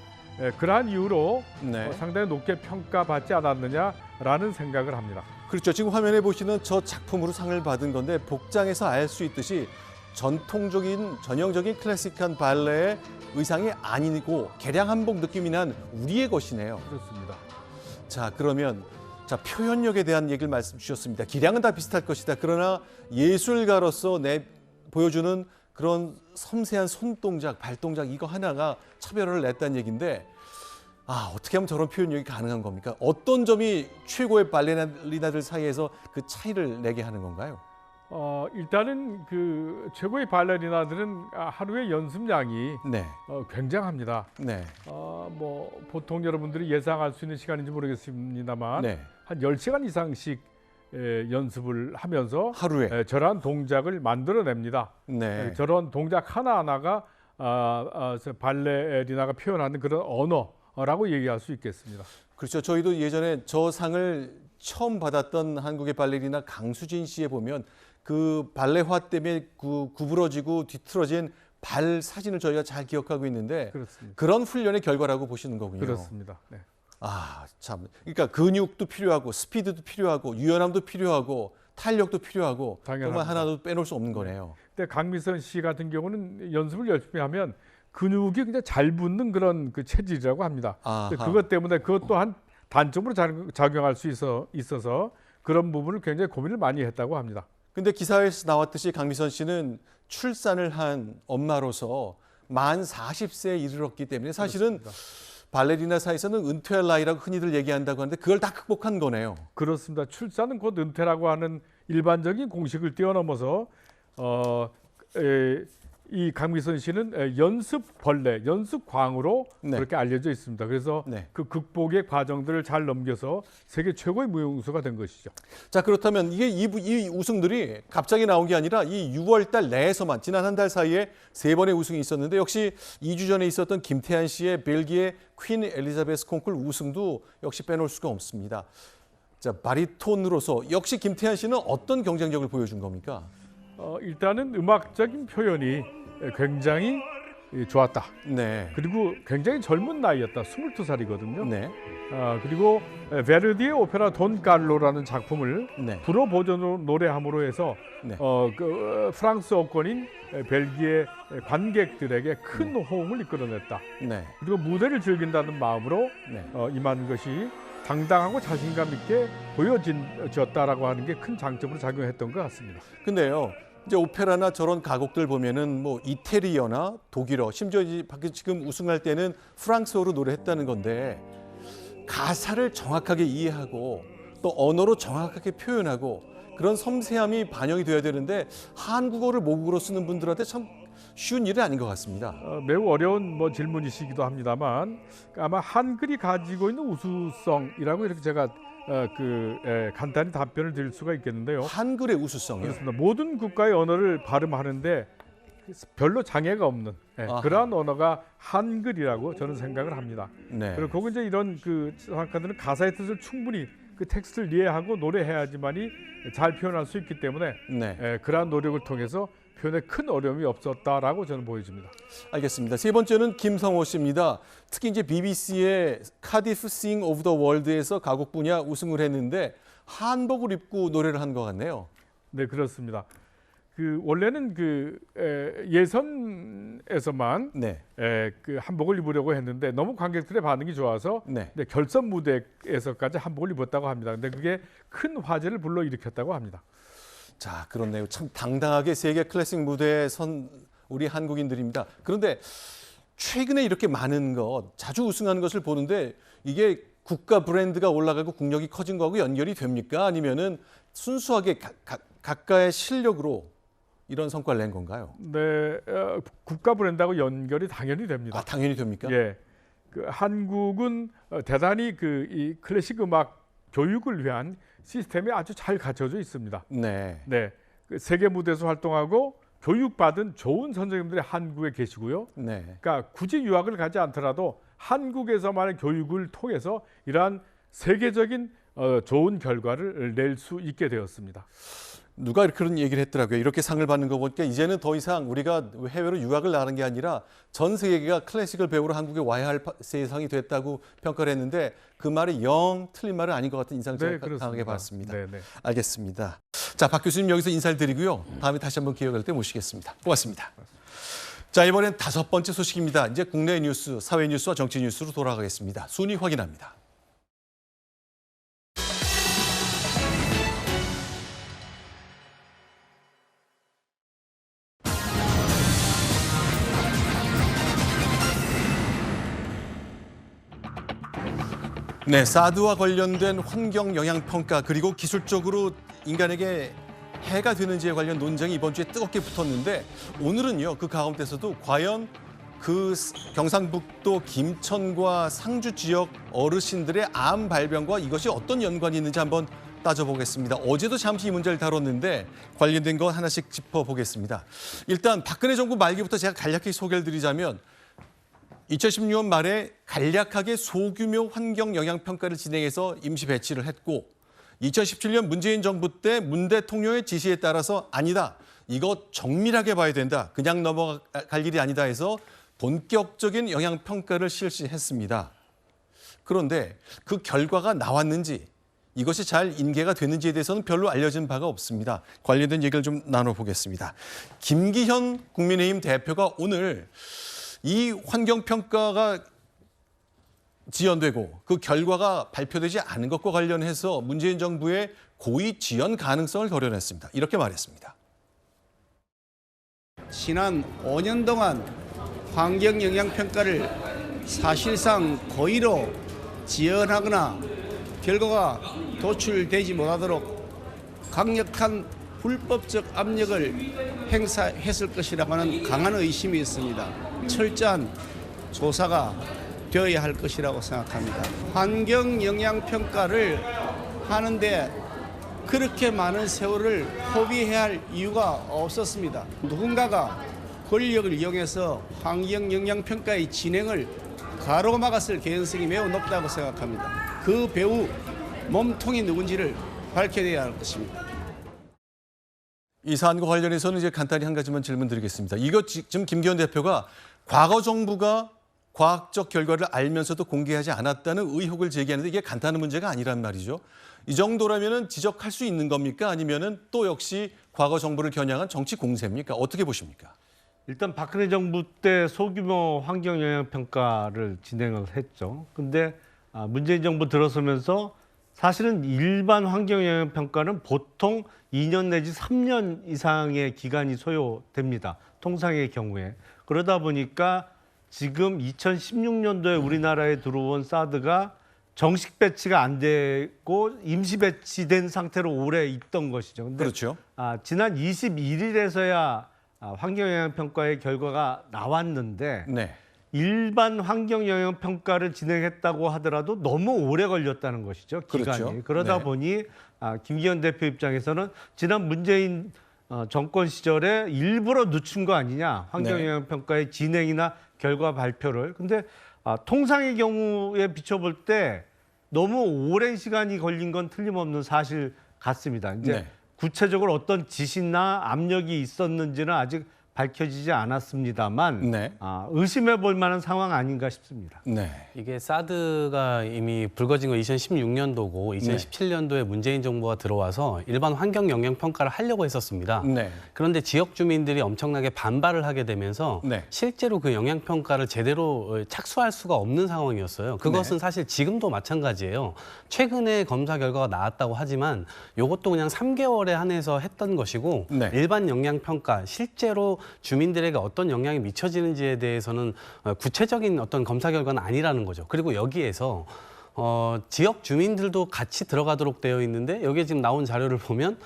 그러한 이유로 네. 상당히 높게 평가받지 않았느냐라는 생각을 합니다. 그렇죠. 지금 화면에 보시는 저 작품으로 상을 받은 건데, 복장에서 알 수 있듯이 전형적인 클래식한 발레의 의상이 아니고 개량 한복 느낌이 난 우리의 것이네요. 그렇습니다. 자, 그러면 표현력에 대한 얘기를 말씀 주셨습니다. 기량은 다 비슷할 것이다. 그러나 예술가로서 보여주는 그런 섬세한 손동작, 발동작 이거 하나가 차별을 냈다는 얘기인데, 어떻게 하면 저런 표현력이 가능한 겁니까? 어떤 점이 최고의 발레리나들 사이에서 그 차이를 내게 하는 건가요? 일단은 그 최고의 발레리나들은 하루의 연습량이 네. 굉장합니다. 네. 뭐 보통 여러분들이 예상할 수 있는 시간인지 모르겠습니다만, 네. 한 10시간 이상씩 연습을 하면서 하루에 저러한 동작을 만들어냅니다. 네. 저런 동작 하나하나가 발레리나가 표현하는 그런 언어라고 얘기할 수 있겠습니다. 그렇죠. 저희도 예전에 저 상을 처음 받았던 한국의 발레리나 강수진 씨에 보면 그 발레화 때문에 구부러지고 뒤틀어진 발 사진을 저희가 잘 기억하고 있는데, 그렇습니다. 그런 훈련의 결과라고 보시는 거군요. 그렇습니다. 네. 참. 그러니까 근육도 필요하고 스피드도 필요하고 유연함도 필요하고 탄력도 필요하고 당연합니다. 정말 하나도 빼놓을 수 없는 거네요. 근데 강미선 씨 같은 경우는 연습을 열심히 하면 근육이 그냥 잘 붙는 그런 그 체질이라고 합니다. 그것 때문에 그것 또한 단점으로 작용할 수 있어서 그런 부분을 굉장히 고민을 많이 했다고 합니다. 근데 기사에서 나왔듯이 강미선 씨는 출산을 한 엄마로서 만 40세에 이르렀기 때문에 사실은 그렇습니다. 발레리나 사이에서는 은퇴할 나이라고 흔히들 얘기한다고 하는데 그걸 다 극복한 거네요. 그렇습니다. 출산은 곧 은퇴라고 하는 일반적인 공식을 뛰어넘어서 이 강미선 씨는 연습벌레, 연습광으로 네. 그렇게 알려져 있습니다. 그래서 네. 그 극복의 과정들을 잘 넘겨서 세계 최고의 무용수가 된 것이죠. 자, 그렇다면 이게 이 우승들이 갑자기 나온 게 아니라 이 6월 달 내에서만 지난 한 달 사이에 3번의 우승이 있었는데, 역시 2주 전에 있었던 김태한 씨의 벨기에 퀸 엘리자베스 콩쿨 우승도 역시 빼놓을 수가 없습니다. 자, 바리톤으로서 역시 김태한 씨는 어떤 경쟁력을 보여준 겁니까? 일단은 음악적인 표현이 굉장히 좋았다. 네. 그리고 굉장히 젊은 나이였다. 22살이거든요. 네. 그리고 베르디의 오페라 돈 칼로라는 작품을 네. 불어 버전으로 노래함으로 해서 네. 그 프랑스 어권인 벨기에 관객들에게 큰 호응을 이끌어냈다. 네. 그리고 무대를 즐긴다는 마음으로 네. 임한 것이 당당하고 자신감 있게 보여졌다라고 하는 게 큰 장점으로 작용했던 것 같습니다. 근데요. 이제 오페라나 저런 가곡들 보면은 뭐 이태리어나 독일어, 심지어 지금 우승할 때는 프랑스어로 노래했다는 건데 가사를 정확하게 이해하고 또 언어로 정확하게 표현하고 그런 섬세함이 반영이 돼야 되는데 한국어를 모국어로 쓰는 분들한테 참 쉬운 일은 아닌 것 같습니다. 매우 어려운 질문이시기도 합니다만 아마 한글이 가지고 있는 우수성이라고 이렇게 제가 간단히 답변을 드릴 수가 있겠는데요. 한글의 우수성이요? 그렇습니다. 모든 국가의 언어를 발음하는데 별로 장애가 없는 그러한 언어가 한글이라고 저는 생각을 합니다. 네. 그리고 이제 이런 성악가들은 가사의 뜻을 충분히 그 텍스트를 이해하고 노래해야지만이 잘 표현할 수 있기 때문에 그러한 노력을 통해서 표현에 큰 어려움이 없었다라고 저는 보여집니다. 알겠습니다. 세 번째는 김성호 씨입니다. 특히 이제 BBC의 카디프 Sing of the World에서 가곡 분야 우승을 했는데 한복을 입고 노래를 한 것 같네요. 네, 그렇습니다. 원래는 예선에서만 한복을 입으려고 했는데 너무 관객들의 반응이 좋아서 결선 무대에서까지 한복을 입었다고 합니다. 근데 그게 큰 화제를 불러일으켰다고 합니다. 자, 그렇네요. 참 당당하게 세계 클래식 무대에 선 우리 한국인들입니다. 그런데 최근에 이렇게 많은 것, 자주 우승하는 것을 보는데 이게 국가 브랜드가 올라가고 국력이 커진 거하고 연결이 됩니까? 아니면은 순수하게 각가의 실력으로 이런 성과를 낸 건가요? 네, 국가 브랜드하고 연결이 당연히 됩니다. 아, 당연히 됩니까? 예, 한국은 대단히 이 클래식 음악 교육을 위한 시스템이 아주 잘 갖춰져 있습니다. 네. 세계 무대에서 활동하고 교육받은 좋은 선생님들이 한국에 계시고요. 그러니까 굳이 유학을 가지 않더라도 한국에서만의 교육을 통해서 이러한 세계적인 좋은 결과를 낼 수 있게 되었습니다. 누가 그런 얘기를 했더라고요. 이렇게 상을 받는 거 보니까 이제는 더 이상 우리가 해외로 유학을 나가는 게 아니라 전 세계가 클래식을 배우러 한국에 와야 할 세상이 됐다고 평가를 했는데 그 말이 영 틀린 말은 아닌 것 같은 인상을 제가 강하게 받았습니다. 알겠습니다. 자, 박 교수님 여기서 인사를 드리고요. 다음에 다시 한번 기회가 될 때 모시겠습니다. 고맙습니다. 자, 이번엔 5번째 소식입니다. 이제 국내 뉴스, 사회 뉴스와 정치 뉴스로 돌아가겠습니다. 순위 확인합니다. 네, 사드와 관련된 환경 영향 평가 그리고 기술적으로 인간에게 해가 되는지에 관련 논쟁이 이번 주에 뜨겁게 붙었는데 오늘은요, 그 가운데서도 과연 그 경상북도 김천과 상주 지역 어르신들의 암 발병과 이것이 어떤 연관이 있는지 한번 따져보겠습니다. 어제도 잠시 이 문제를 다뤘는데 관련된 거 하나씩 짚어보겠습니다. 일단 박근혜 정부 말기부터 제가 간략히 소개를 드리자면 2016년 말에 간략하게 소규모 환경 영향 평가를 진행해서 임시 배치를 했고 2017년 문재인 정부 때 문 대통령의 지시에 따라서 아니다. 이거 정밀하게 봐야 된다. 그냥 넘어갈 일이 아니다 해서 본격적인 영향 평가를 실시했습니다. 그런데 그 결과가 나왔는지 이것이 잘 인계가 됐는지에 대해서는 별로 알려진 바가 없습니다. 관련된 얘기를 좀 나눠보겠습니다. 김기현 국민의힘 대표가 오늘 이 환경평가가 지연되고 그 결과가 발표되지 않은 것과 관련해서 문재인 정부의 고의 지연 가능성을 거론했습니다. 이렇게 말했습니다. 지난 5년 동안 환경영향평가를 사실상 고의로 지연하거나 결과가 도출되지 못하도록 강력한 불법적 압력을 행사했을 것이라고 하는 강한 의심이 있습니다. 철저한 조사가 되어야 할 것이라고 생각합니다. 환경영향평가를 하는데 그렇게 많은 세월을 허비해야 할 이유가 없었습니다. 누군가가 권력을 이용해서 환경영향평가의 진행을 가로막았을 개연성이 매우 높다고 생각합니다. 그 배후 몸통이 누군지를 밝혀내야 할 것입니다. 이 사안과 관련해서는 이제 간단히 한 가지만 질문드리겠습니다. 이거 지금 김기현 대표가 과거 정부가 과학적 결과를 알면서도 공개하지 않았다는 의혹을 제기하는데 이게 간단한 문제가 아니란 말이죠. 이 정도라면은 지적할 수 있는 겁니까? 아니면은 또 역시 과거 정부를 겨냥한 정치 공세입니까? 어떻게 보십니까? 일단 박근혜 정부 때 소규모 환경 영향 평가를 진행을 했죠. 근데 문재인 정부 들어서면서 사실은 일반 환경영향평가는 보통 2년 내지 3년 이상의 기간이 소요됩니다. 통상의 경우에. 그러다 보니까 지금 2016년도에 우리나라에 들어온 사드가 정식 배치가 안 되고 임시 배치된 상태로 오래 있던 것이죠. 근데 그렇죠. 지난 21일에서야 환경영향평가의 결과가 나왔는데 네. 일반 환경영향평가를 진행했다고 하더라도 너무 오래 걸렸다는 것이죠. 기간이. 그렇죠. 그러다 네. 보니 김기현 대표 입장에서는 지난 문재인 정권 시절에 일부러 늦춘 거 아니냐. 환경영향평가의 진행이나 결과 발표를. 근데 통상의 경우에 비춰볼 때 너무 오랜 시간이 걸린 건 틀림없는 사실 같습니다. 이제 네. 구체적으로 어떤 지시나 압력이 있었는지는 아직 밝혀지지 않았습니다만 네. 의심해 볼 만한 상황 아닌가 싶습니다. 네. 이게 사드가 이미 불거진 건 2016년도고 2017년도에 문재인 정부가 들어와서 일반 환경 영향 평가를 하려고 했었습니다. 네. 그런데 지역 주민들이 엄청나게 반발을 하게 되면서 네. 실제로 그 영향 평가를 제대로 착수할 수가 없는 상황이었어요. 그것은 네. 사실 지금도 마찬가지예요. 최근에 검사 결과가 나왔다고 하지만 이것도 그냥 3개월에 한해서 했던 것이고 네. 일반 영향 평가 실제로 주민들에게 어떤 영향이 미쳐지는지에 대해서는 구체적인 어떤 검사 결과는 아니라는 거죠. 그리고 여기에서 지역 주민들도 같이 들어가도록 되어 있는데 여기에 지금 나온 자료를 보면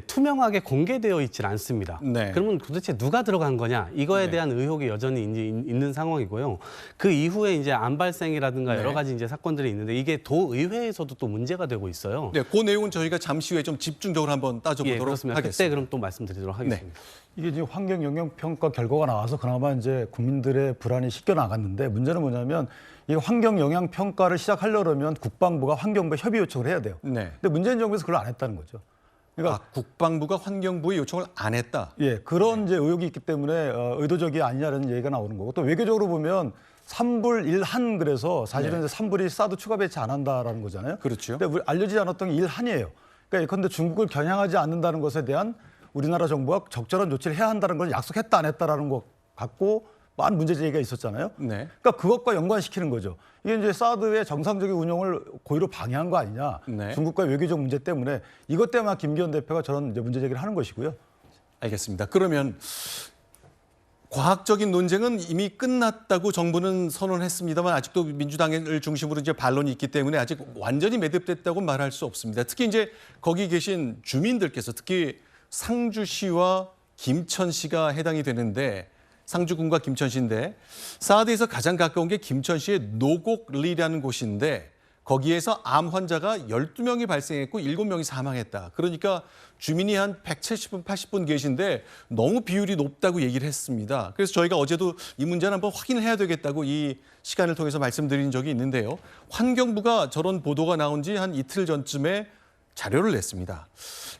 투명하게 공개되어 있질 않습니다. 네. 그러면 도대체 누가 들어간 거냐? 이거에 네. 대한 의혹이 여전히 있는 상황이고요. 그 이후에 이제 안발생이라든가 네. 여러 가지 이제 사건들이 있는데 이게 도의회에서도 또 문제가 되고 있어요. 네, 그 내용은 저희가 잠시 후에 좀 집중적으로 한번 따져보도록 그렇습니다. 하겠습니다. 그때 그럼 또 말씀드리도록 하겠습니다. 이게 지금 환경 영향 평가 결과가 나와서 그나마 이제 국민들의 불안이 씻겨 나갔는데 문제는 뭐냐면 이 환경 영향 평가를 시작하려면 국방부가 환경부에 협의 요청을 해야 돼요. 네. 근데 문재인 정부에서 그걸 안 했다는 거죠. 그러니까 국방부가 환경부에 요청을 안 했다. 예, 그런 이제 의혹이 있기 때문에 의도적이 아니냐는 얘기가 나오는 거고 또 외교적으로 보면 3불 1한 그래서 사실은 이제 3불이 사드 추가 배치 안 한다라는 거잖아요. 그렇죠. 근데 알려지지 않았던 게 1한이에요. 그러니까 예컨대 중국을 겨냥하지 않는다는 것에 대한 우리나라 정부가 적절한 조치를 해야 한다는 걸 약속했다 안 했다라는 것 갖고 많은 문제 제기가 있었잖아요. 네. 그러니까 그것과 연관시키는 거죠. 이게 이제 사드의 정상적인 운영을 고의로 방해한 거 아니냐. 네. 중국과 외교적 문제 때문에 이것 때문에 김기현 대표가 저런 이제 문제 제기를 하는 것이고요. 알겠습니다. 그러면 과학적인 논쟁은 이미 끝났다고 정부는 선언했습니다만 아직도 민주당을 중심으로 이제 반론이 있기 때문에 아직 완전히 매듭됐다고 말할 수 없습니다. 특히 이제 거기 계신 주민들께서 특히 상주시와 김천시가 해당이 되는데 상주군과 김천시인데 사드에서 가장 가까운 게 김천시의 노곡리라는 곳인데 거기에서 암 환자가 12명이 발생했고 7명이 사망했다. 그러니까 주민이 한 170분, 80분 계신데 너무 비율이 높다고 얘기를 했습니다. 그래서 저희가 어제도 이 문제는 한번 확인을 해야 되겠다고 이 시간을 통해서 말씀드린 적이 있는데요. 환경부가 저런 보도가 나온 지 한 이틀 전쯤에 자료를 냈습니다.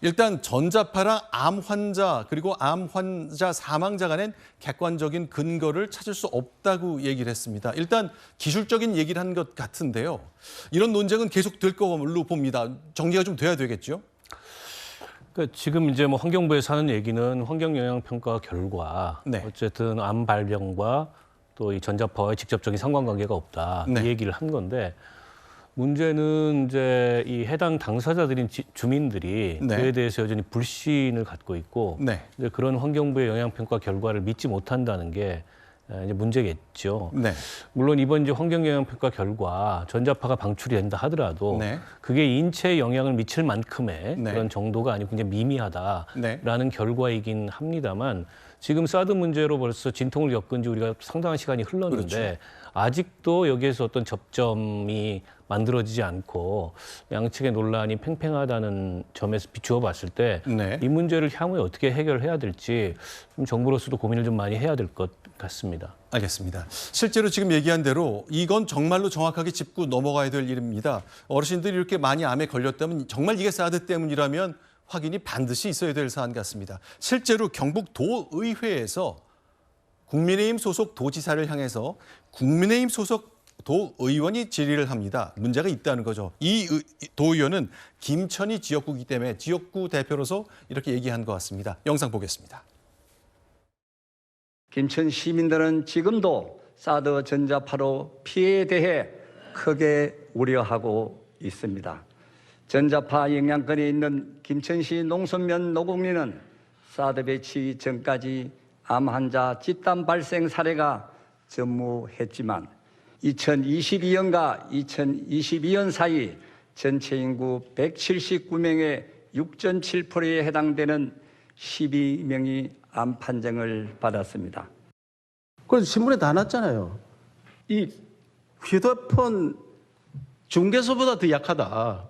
일단 전자파랑 암 환자 그리고 암 환자 사망자가 낸 객관적인 근거를 찾을 수 없다고 얘기를 했습니다. 일단 기술적인 얘기를 한 것 같은데요. 이런 논쟁은 계속될 걸로 봅니다. 정리가 좀 돼야 되겠죠? 그러니까 지금 이제 뭐 환경부에서 하는 얘기는 환경 영향 평가 결과 네. 어쨌든 암 발병과 또 이 전자파와의 직접적인 상관관계가 없다 네. 이 얘기를 한 건데. 문제는 이제 이 해당 당사자들인 주민들이 네. 그에 대해서 여전히 불신을 갖고 있고 네. 이제 그런 환경부의 영향평가 결과를 믿지 못한다는 게 이제 문제겠죠. 네. 물론 이번 이제 환경영향평가 결과 전자파가 방출이 된다 하더라도 네. 그게 인체에 영향을 미칠 만큼의 네. 그런 정도가 아니고 굉장히 미미하다라는 네. 결과이긴 합니다만 지금 사드 문제로 벌써 진통을 겪은 지 우리가 상당한 시간이 흘렀는데 그렇죠. 아직도 여기에서 어떤 접점이 만들어지지 않고 양측의 논란이 팽팽하다는 점에서 비추어 봤을 때 이 네. 문제를 향후에 어떻게 해결해야 될지 좀 정부로서도 고민을 좀 많이 해야 될 것 같습니다. 알겠습니다. 실제로 지금 얘기한 대로 이건 정말로 정확하게 짚고 넘어가야 될 일입니다. 어르신들이 이렇게 많이 암에 걸렸다면 정말 이게 사드 때문이라면 확인이 반드시 있어야 될 사안 같습니다. 실제로 경북 도의회에서 국민의힘 소속 도지사를 향해서 국민의힘 소속 도의원이 질의를 합니다. 문제가 있다는 거죠. 이 도의원은 김천희 지역구이기 때문에 지역구 대표로서 이렇게 얘기한 것 같습니다. 영상 보겠습니다. 김천 시민들은 지금도 사드 전자파로 피해에 대해 크게 우려하고 있습니다. 전자파 영향권에 있는 김천시 농선면 노국리는 사드 배치 전까지 암 환자 집단 발생 사례가 전무했지만 2022년과 2022년 사이 전체 인구 179명의 6.7%에 해당되는 12명이 암 판정을 받았습니다. 그래서 신문에 다 났잖아요. 이 휴대폰 중개소보다 더 약하다.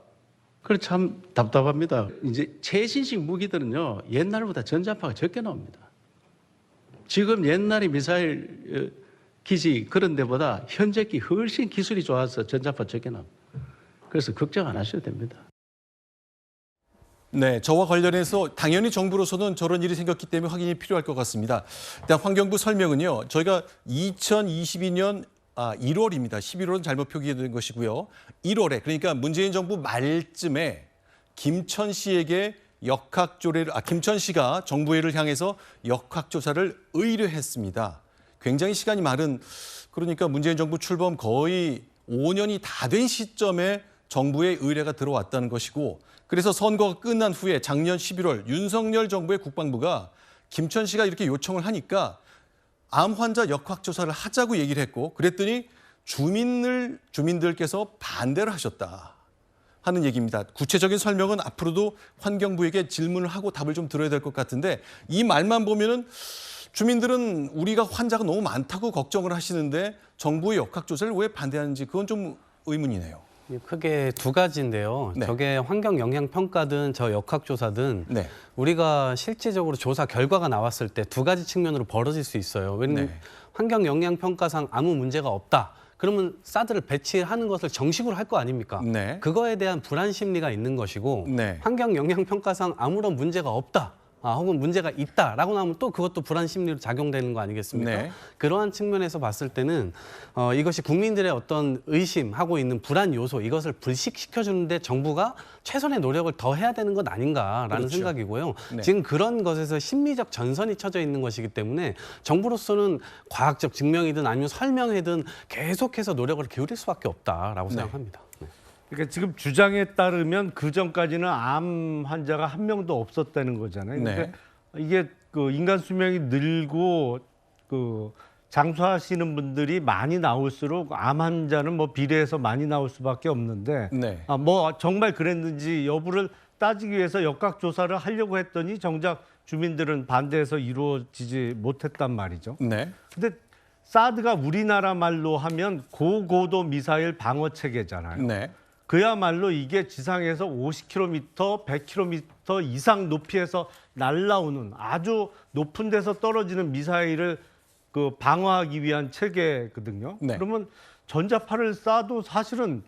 그래 참 답답합니다. 이제 최신식 무기들은요 옛날보다 전자파가 적게 나옵니다. 지금 옛날의 미사일 기지 그런 데보다 현재기 훨씬 기술이 좋아서 전자파 적게 나옵니다. 그래서 걱정 안 하셔도 됩니다. 네, 저와 관련해서 당연히 정부로서는 저런 일이 생겼기 때문에 확인이 필요할 것 같습니다. 일단 환경부 설명은요. 저희가 2022년 1월입니다. 11월은 잘못 표기된 것이고요. 1월에 그러니까 문재인 정부 말쯤에 김천시에게 김천시가 정부회를 향해서 역학조사를 의뢰했습니다. 굉장히 시간이 많은 그러니까 문재인 정부 출범 거의 5년이 다 된 시점에 정부의 의뢰가 들어왔다는 것이고 그래서 선거가 끝난 후에 작년 11월 윤석열 정부의 국방부가 김천시가 이렇게 요청을 하니까 암 환자 역학조사를 하자고 얘기를 했고 그랬더니 주민들께서 반대를 하셨다 하는 얘기입니다. 구체적인 설명은 앞으로도 환경부에게 질문을 하고 답을 좀 들어야 될 것 같은데 이 말만 보면은 주민들은 우리가 환자가 너무 많다고 걱정을 하시는데 정부의 역학조사를 왜 반대하는지 그건 좀 의문이네요. 크게 두 가지인데요. 네. 저게 환경영향평가든 저 역학조사든 네. 우리가 실질적으로 조사 결과가 나왔을 때 두 가지 측면으로 벌어질 수 있어요. 왜냐하면 환경영향평가상 아무 문제가 없다. 그러면 사드를 배치하는 것을 정식으로 할 거 아닙니까? 네. 그거에 대한 불안 심리가 있는 것이고 네. 환경영향평가상 아무런 문제가 없다. 혹은 문제가 있다라고 나오면 또 그것도 불안 심리로 작용되는 거 아니겠습니까? 네. 그러한 측면에서 봤을 때는 이것이 국민들의 어떤 의심하고 있는 불안 요소 이것을 불식시켜주는데 정부가 최선의 노력을 더 해야 되는 것 아닌가라는 그렇죠. 생각이고요. 네. 지금 그런 것에서 심리적 전선이 쳐져 있는 것이기 때문에 정부로서는 과학적 증명이든 아니면 설명이든 계속해서 노력을 기울일 수밖에 없다라고 생각합니다. 네. 그러니까 지금 주장에 따르면 그 전까지는 암 환자가 한 명도 없었다는 거잖아요. 네. 그러니까 이게 그 인간 수명이 늘고 그 장수하시는 분들이 많이 나올수록 암 환자는 뭐 비례해서 많이 나올 수밖에 없는데 네. 뭐 정말 그랬는지 여부를 따지기 위해서 역학조사를 하려고 했더니 정작 주민들은 반대해서 이루어지지 못했단 말이죠. 네. 근데 사드가 우리나라 말로 하면 고고도 미사일 방어 체계잖아요. 네. 그야말로 이게 지상에서 50km, 100km 이상 높이에서 날아오는 아주 높은 데서 떨어지는 미사일을 그 방어하기 위한 체계거든요. 네. 그러면 전자파를 쏴도 사실은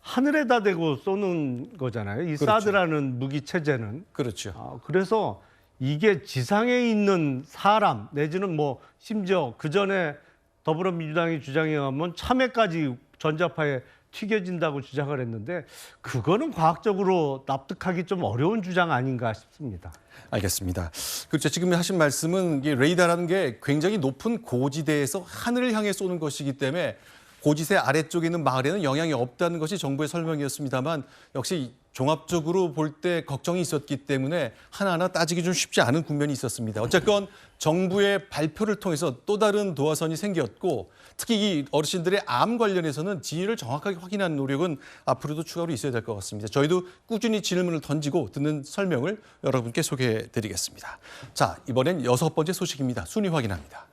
하늘에다 대고 쏘는 거잖아요. 이 그렇죠. 사드라는 무기 체제는. 그렇죠. 그래서 이게 지상에 있는 사람 내지는 뭐 심지어 그 전에 더불어민주당의 주장에 의하면 참외까지 전자파에 튀겨진다고 주장을 했는데 그거는 과학적으로 납득하기 좀 어려운 주장 아닌가 싶습니다. 알겠습니다. 그렇죠. 지금 하신 말씀은 이게 레이더라는 게 굉장히 높은 고지대에서 하늘을 향해 쏘는 것이기 때문에 고지대 아래쪽에 있는 마을에는 영향이 없다는 것이 정부의 설명이었습니다만 역시 종합적으로 볼 때 걱정이 있었기 때문에 하나하나 따지기 좀 쉽지 않은 국면이 있었습니다. 어쨌건 정부의 발표를 통해서 또 다른 도화선이 생겼고 특히 이 어르신들의 암 관련해서는 진위를 정확하게 확인하는 노력은 앞으로도 추가로 있어야 될 것 같습니다. 저희도 꾸준히 질문을 던지고 듣는 설명을 여러분께 소개해드리겠습니다. 자, 이번엔 6번째 소식입니다. 순위 확인합니다.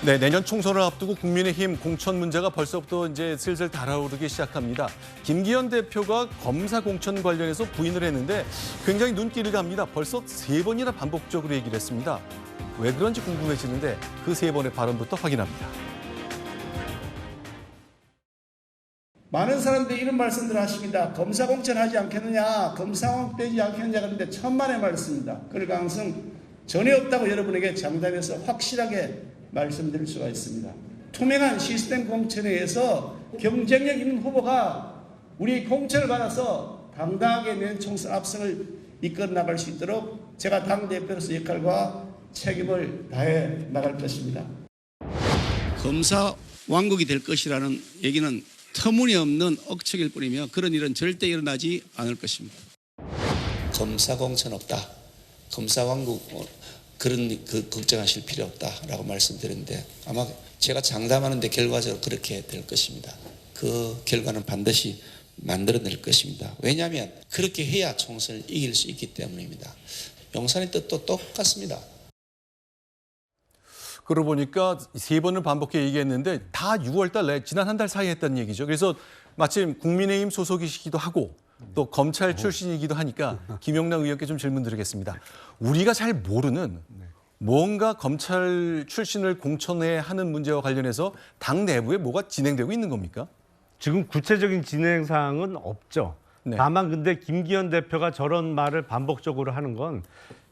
네, 내년 총선을 앞두고 국민의힘 공천 문제가 벌써부터 이제 슬슬 달아오르기 시작합니다. 김기현 대표가 검사 공천 관련해서 부인을 했는데 굉장히 눈길을 갑니다. 벌써 3번이나 반복적으로 얘기를 했습니다. 왜 그런지 궁금해지는데 그 3번의 발언부터 확인합니다. 많은 사람들이 이런 말씀들을 하십니다. 검사 공천하지 않겠느냐, 검사원 빼지 않겠느냐 그런데 천만의 말씀입니다. 그럴 가능성 전혀 없다고 여러분에게 장담해서 확실하게 말씀드릴 수가 있습니다. 투명한 시스템 공천에 의해서 경쟁력 있는 후보가 우리 공천을 받아서 당당하게 내년 총선 압승을 이끌어 나갈 수 있도록 제가 당대표로서 역할과 책임을 다해 나갈 것입니다. 검사 왕국이 될 것이라는 얘기는 터무니없는 억측일 뿐이며 그런 일은 절대 일어나지 않을 것입니다. 검사 공천 없다. 검사 왕국 그런 걱정하실 필요 없다라고 말씀드렸는데 아마 제가 장담하는데 결과적으로 그렇게 될 것입니다. 그 결과는 반드시 만들어낼 것입니다. 왜냐하면 그렇게 해야 총선을 이길 수 있기 때문입니다. 용산의 뜻도 똑같습니다. 그러고 보니까 3번을 반복해 얘기했는데 다 6월 달 내 지난 한 달 사이에 했다는 얘기죠. 그래서 마침 국민의힘 소속이시기도 하고 또 검찰 출신이기도 하니까 김영남 의원께 좀 질문 드리겠습니다. 우리가 잘 모르는 뭔가 검찰 출신을 공천해야 하는 문제와 관련해서 당 내부에 뭐가 진행되고 있는 겁니까? 지금 구체적인 진행 사항은 없죠. 네. 다만 근데 김기현 대표가 저런 말을 반복적으로 하는 건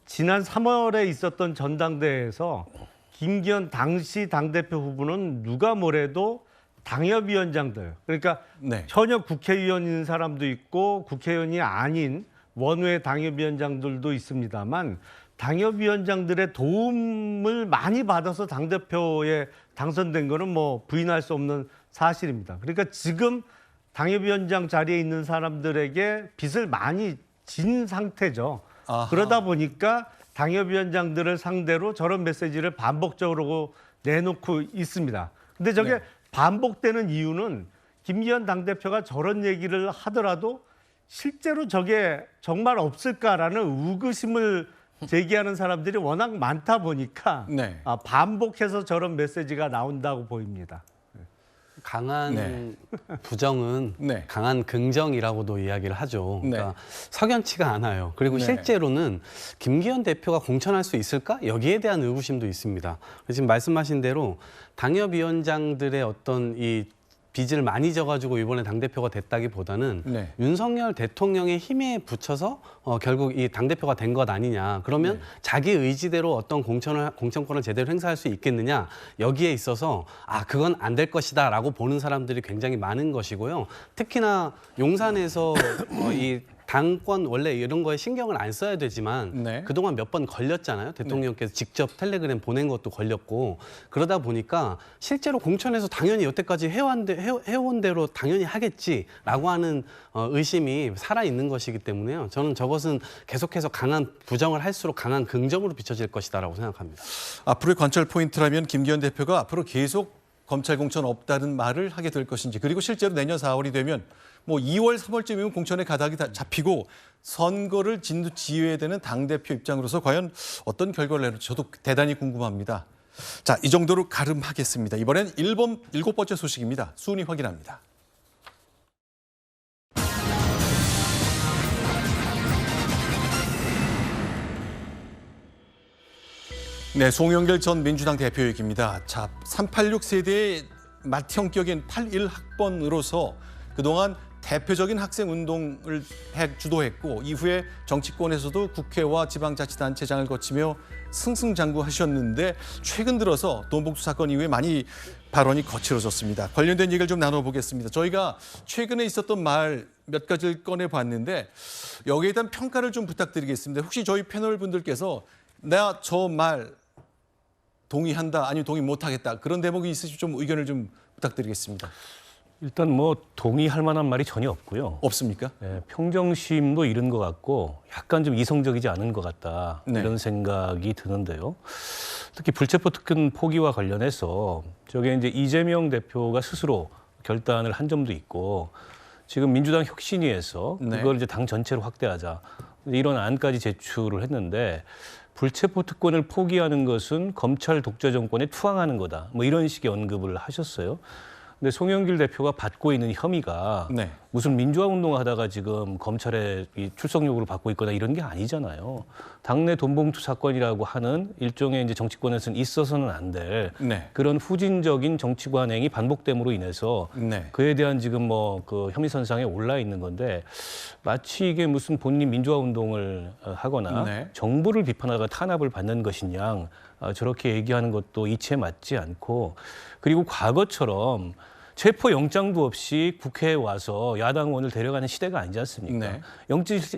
지난 3월에 있었던 전당대회에서 김기현 당시 당대표 후보는 누가 뭐래도 당협위원장들, 그러니까 네. 현역 국회의원인 사람도 있고 국회의원이 아닌 원외 당협위원장들도 있습니다만 당협위원장들의 도움을 많이 받아서 당대표에 당선된 거는 뭐 부인할 수 없는 사실입니다. 그러니까 지금 당협위원장 자리에 있는 사람들에게 빚을 많이 진 상태죠. 아하. 그러다 보니까 당협위원장들을 상대로 저런 메시지를 반복적으로 내놓고 있습니다. 근데 저게 네. 반복되는 이유는 김기현 당대표가 저런 얘기를 하더라도 실제로 저게 정말 없을까라는 의구심을 제기하는 사람들이 워낙 많다 보니까 네. 반복해서 저런 메시지가 나온다고 보입니다. 강한 네. 부정은 네. 강한 긍정이라고도 이야기를 하죠. 그러니까 석연치가 않아요. 그리고 네. 실제로는 김기현 대표가 공천할 수 있을까? 여기에 대한 의구심도 있습니다. 지금 말씀하신 대로 당협위원장들의 어떤 이 빚을 많이 져가지고 이번에 당대표가 됐다기보다는 네. 윤석열 대통령의 힘에 붙여서 결국 이 당대표가 된 것 아니냐. 그러면 자기 의지대로 어떤 공천권을 제대로 행사할 수 있겠느냐. 여기에 있어서 그건 안 될 것이다 라고 보는 사람들이 굉장히 많은 것이고요. 특히나 용산에서 이 당권 원래 이런 거에 신경을 안 써야 되지만 네. 그동안 몇 번 걸렸잖아요. 대통령께서 직접 텔레그램 보낸 것도 걸렸고 그러다 보니까 실제로 공천에서 당연히 여태까지 해온 대로 당연히 하겠지라고 하는 의심이 살아있는 것이기 때문에요. 저는 저것은 계속해서 강한 부정을 할수록 강한 긍정으로 비춰질 것이다라고 생각합니다. 앞으로의 관찰 포인트라면 김기현 대표가 앞으로 계속 검찰 공천 없다는 말을 하게 될 것인지 그리고 실제로 내년 4월이 되면 뭐 2월, 3월쯤이면 공천의 가닥이 다 잡히고 선거를 진두지휘해야 되는 당대표 입장으로서 과연 어떤 결과를 내놓을지 저도 대단히 궁금합니다. 자, 이 정도로 가름하겠습니다. 이번엔 7번째 소식입니다. 순위 확인합니다. 네, 송영길 전 민주당 대표 얘기입니다. 자, 386 세대의 맏형격인 81학번으로서 그동안 대표적인 학생 운동을 주도했고 이후에 정치권에서도 국회와 지방자치단체장을 거치며 승승장구하셨는데 최근 들어서 돈봉투 사건 이후에 많이 발언이 거칠어졌습니다. 관련된 얘기를 좀 나눠보겠습니다. 저희가 최근에 있었던 말 몇 가지를 꺼내봤는데 여기에 대한 평가를 좀 부탁드리겠습니다. 혹시 저희 패널 분들께서 내가 저 말 동의한다 아니면 동의 못하겠다 그런 대목이 있으시면 좀 의견을 좀 부탁드리겠습니다. 일단 뭐 동의할 만한 말이 전혀 없고요. 없습니까? 네, 평정심도 잃은 것 같고 약간 좀 이성적이지 않은 것 같다. 네. 이런 생각이 드는데요. 특히 불체포 특권 포기와 관련해서 저게 이제 이재명 대표가 스스로 결단을 한 점도 있고 지금 민주당 혁신위에서 그걸 이제 당 전체로 확대하자 이런 안까지 제출을 했는데 불체포 특권을 포기하는 것은 검찰 독재 정권에 투항하는 거다. 뭐 이런 식의 언급을 하셨어요. 근데 송영길 대표가 받고 있는 혐의가 무슨 민주화 운동을 하다가 지금 검찰의 이 출석 요구를 받고 있거나 이런 게 아니잖아요. 당내 돈봉투 사건이라고 하는 일종의 이제 정치권에서는 있어서는 안 될 그런 후진적인 정치 관행이 반복됨으로 인해서 그에 대한 지금 뭐 그 혐의 선상에 올라 있는 건데 마치 이게 무슨 본인 민주화 운동을 하거나 정부를 비판하다가 탄압을 받는 것인 양 저렇게 얘기하는 것도 이치에 맞지 않고 그리고 과거처럼 체포 영장도 없이 국회에 와서 야당 의원을 데려가는 시대가 아니지 않습니까? 네.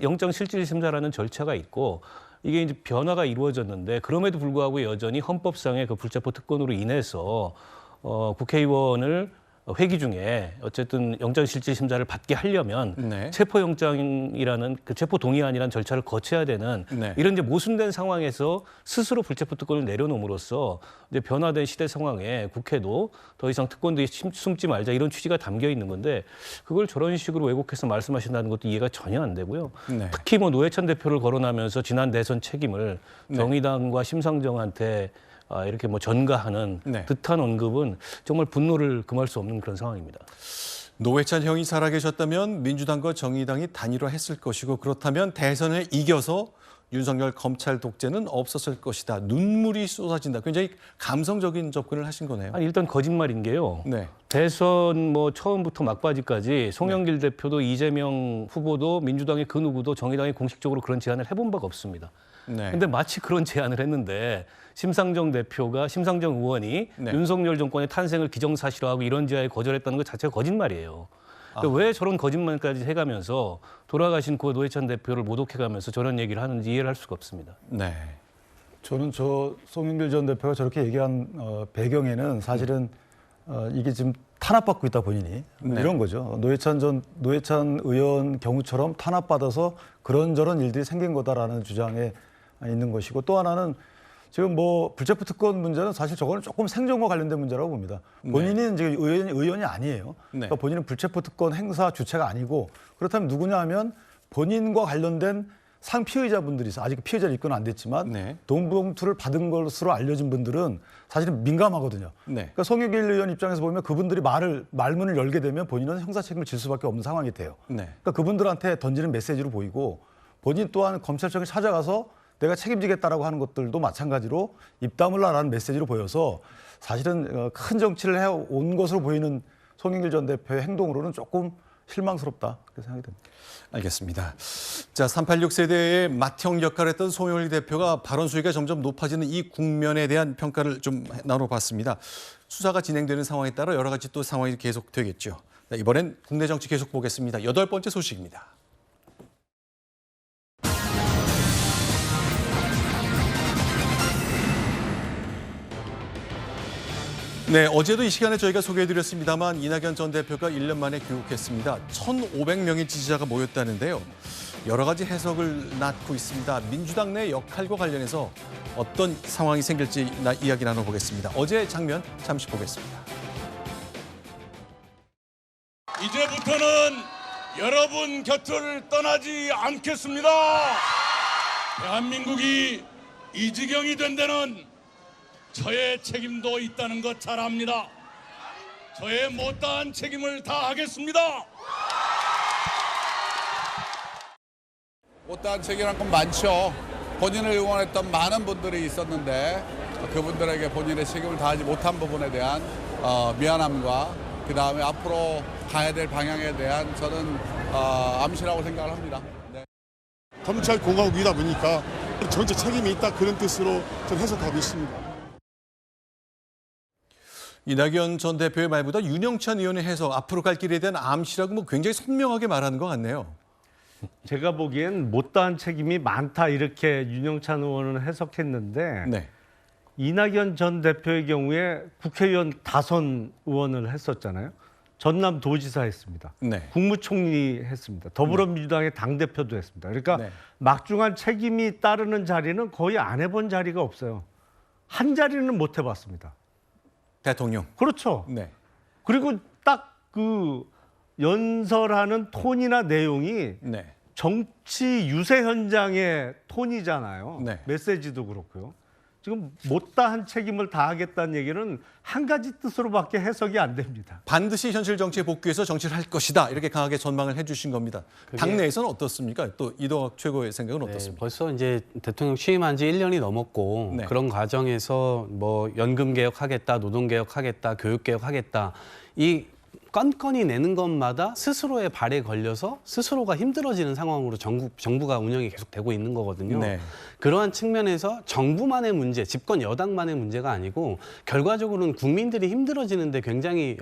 영장 실질 심사라는 절차가 있고 이게 이제 변화가 이루어졌는데 그럼에도 불구하고 여전히 헌법상의 그 불체포 특권으로 인해서 국회의원을 회기 중에 어쨌든 영장실질심사를 받게 하려면 네. 체포영장이라는 그 체포동의안이라는 절차를 거쳐야 되는 네. 이런 이제 모순된 상황에서 스스로 불체포특권을 내려놓음으로써 이제 변화된 시대 상황에 국회도 더 이상 특권들이 숨지 말자 이런 취지가 담겨 있는 건데 그걸 저런 식으로 왜곡해서 말씀하신다는 것도 이해가 전혀 안 되고요. 네. 특히 뭐 노회찬 대표를 거론하면서 지난 대선 책임을 네. 정의당과 심상정한테 이렇게 뭐 전가하는 네. 듯한 언급은 정말 분노를 금할 수 없는 그런 상황입니다. 노회찬 형이 살아계셨다면 민주당과 정의당이 단일화했을 것이고 그렇다면 대선에 이겨서 윤석열 검찰 독재는 없었을 것이다. 눈물이 쏟아진다. 굉장히 감성적인 접근을 하신 거네요. 아니 일단 거짓말인 게요. 네. 대선 뭐 처음부터 막바지까지 송영길 대표도 이재명 후보도 민주당의 그 누구도 정의당이 공식적으로 그런 제안을 해본 바가 없습니다. 네. 근데 마치 그런 제안을 했는데 심상정 의원이 네. 윤석열 정권의 탄생을 기정사실화하고 이런 제안에 거절했다는 것 자체가 거짓말이에요. 그러니까 왜 저런 거짓말까지 해가면서 돌아가신 그 노회찬 대표를 모독해가면서 저런 얘기를 하는지 이해를 할 수가 없습니다. 네. 저는 송영길 전 대표가 저렇게 얘기한 배경에는 사실은 이게 지금 탄압받고 있다 본인이 네. 이런 거죠. 노회찬 의원 경우처럼 탄압받아서 그런저런 일들이 생긴 거다라는 주장에 있는 것이고 또 하나는 지금 뭐 불체포 특권 문제는 사실 저거는 조금 생존과 관련된 문제라고 봅니다. 본인은 이제 의원이 아니에요. 네. 그러니까 본인은 불체포 특권 행사 주체가 아니고 그렇다면 누구냐 하면 본인과 관련된 상피의자분들이 있어. 아직 피의자를 입건은 안 됐지만 네. 돈 봉투를 받은 것으로 알려진 분들은 사실은 민감하거든요. 네. 그러니까 송영길 의원 입장에서 보면 그분들이 말문을 열게 되면 본인은 형사 책임을 질 수밖에 없는 상황이 돼요. 네. 그러니까 그분들한테 던지는 메시지로 보이고 본인 또한 검찰청에 찾아가서 내가 책임지겠다라고 하는 것들도 마찬가지로 입 다물라라는 메시지로 보여서 사실은 큰 정치를 해온 것으로 보이는 송영길 전 대표의 행동으로는 조금 실망스럽다 그렇게 생각이 듭니다. 알겠습니다. 자, 386 세대의 맏형 역할을 했던 송영길 대표가 발언 수위가 점점 높아지는 이 국면에 대한 평가를 좀 나눠봤습니다. 수사가 진행되는 상황에 따라 여러 가지 또 상황이 계속되겠죠. 이번엔 국내 정치 계속 보겠습니다. 8번째 소식입니다. 네, 어제도 이 시간에 저희가 소개해드렸습니다만 이낙연 전 대표가 1년 만에 귀국했습니다. 1,500명의 지지자가 모였다는데요. 여러 가지 해석을 낳고 있습니다. 민주당 내 역할과 관련해서 어떤 상황이 생길지 이야기 나눠보겠습니다. 어제 장면 잠시 보겠습니다. 이제부터는 여러분 곁을 떠나지 않겠습니다. 대한민국이 이 지경이 된 데는 저의 책임도 있다는 것 잘 압니다. 저의 못다한 책임을 다하겠습니다. 못다한 책임이란 건 많죠. 본인을 응원했던 많은 분들이 있었는데 그분들에게 본인의 책임을 다하지 못한 부분에 대한 미안함과 그다음에 앞으로 가야 될 방향에 대한 저는 암시라고 생각을 합니다. 네. 검찰 공화국이다 보니까 전체 책임이 있다 그런 뜻으로 좀 해석하고 있습니다. 이낙연 전 대표의 말보다 윤영찬 의원의 해석, 앞으로 갈 길에 대한 암시라고 뭐 굉장히 선명하게 말하는 것 같네요. 제가 보기엔 못다한 책임이 많다 이렇게 윤영찬 의원은 해석했는데 네. 이낙연 전 대표의 경우에 국회의원 다선 의원을 했었잖아요. 전남도지사 했습니다. 네. 국무총리 했습니다. 더불어민주당의 당대표도 했습니다. 그러니까 네. 막중한 책임이 따르는 자리는 거의 안 해본 자리가 없어요. 한 자리는 못 해봤습니다. 대통령. 그렇죠. 네. 그리고 딱 그 연설하는 톤이나 내용이 네. 정치 유세 현장의 톤이잖아요. 네. 메시지도 그렇고요. 지금 못다한 책임을 다하겠다는 얘기는 한 가지 뜻으로밖에 해석이 안 됩니다. 반드시 현실 정치에 복귀해서 정치를 할 것이다. 이렇게 강하게 전망을 해주신 겁니다. 당내에서는 어떻습니까? 또 이동학 최고의 생각은 어떻습니까? 벌써 이제 대통령 취임한 지 1년이 넘었고 네. 그런 과정에서 뭐 연금 개혁하겠다, 노동 개혁하겠다, 교육 개혁하겠다 이 건건이 내는 것마다 스스로의 발에 걸려서 스스로가 힘들어지는 상황으로 정부가 운영이 계속되고 있는 거거든요. 네. 그러한 측면에서 정부만의 문제, 집권 여당만의 문제가 아니고 결과적으로는 국민들이 힘들어지는데 굉장히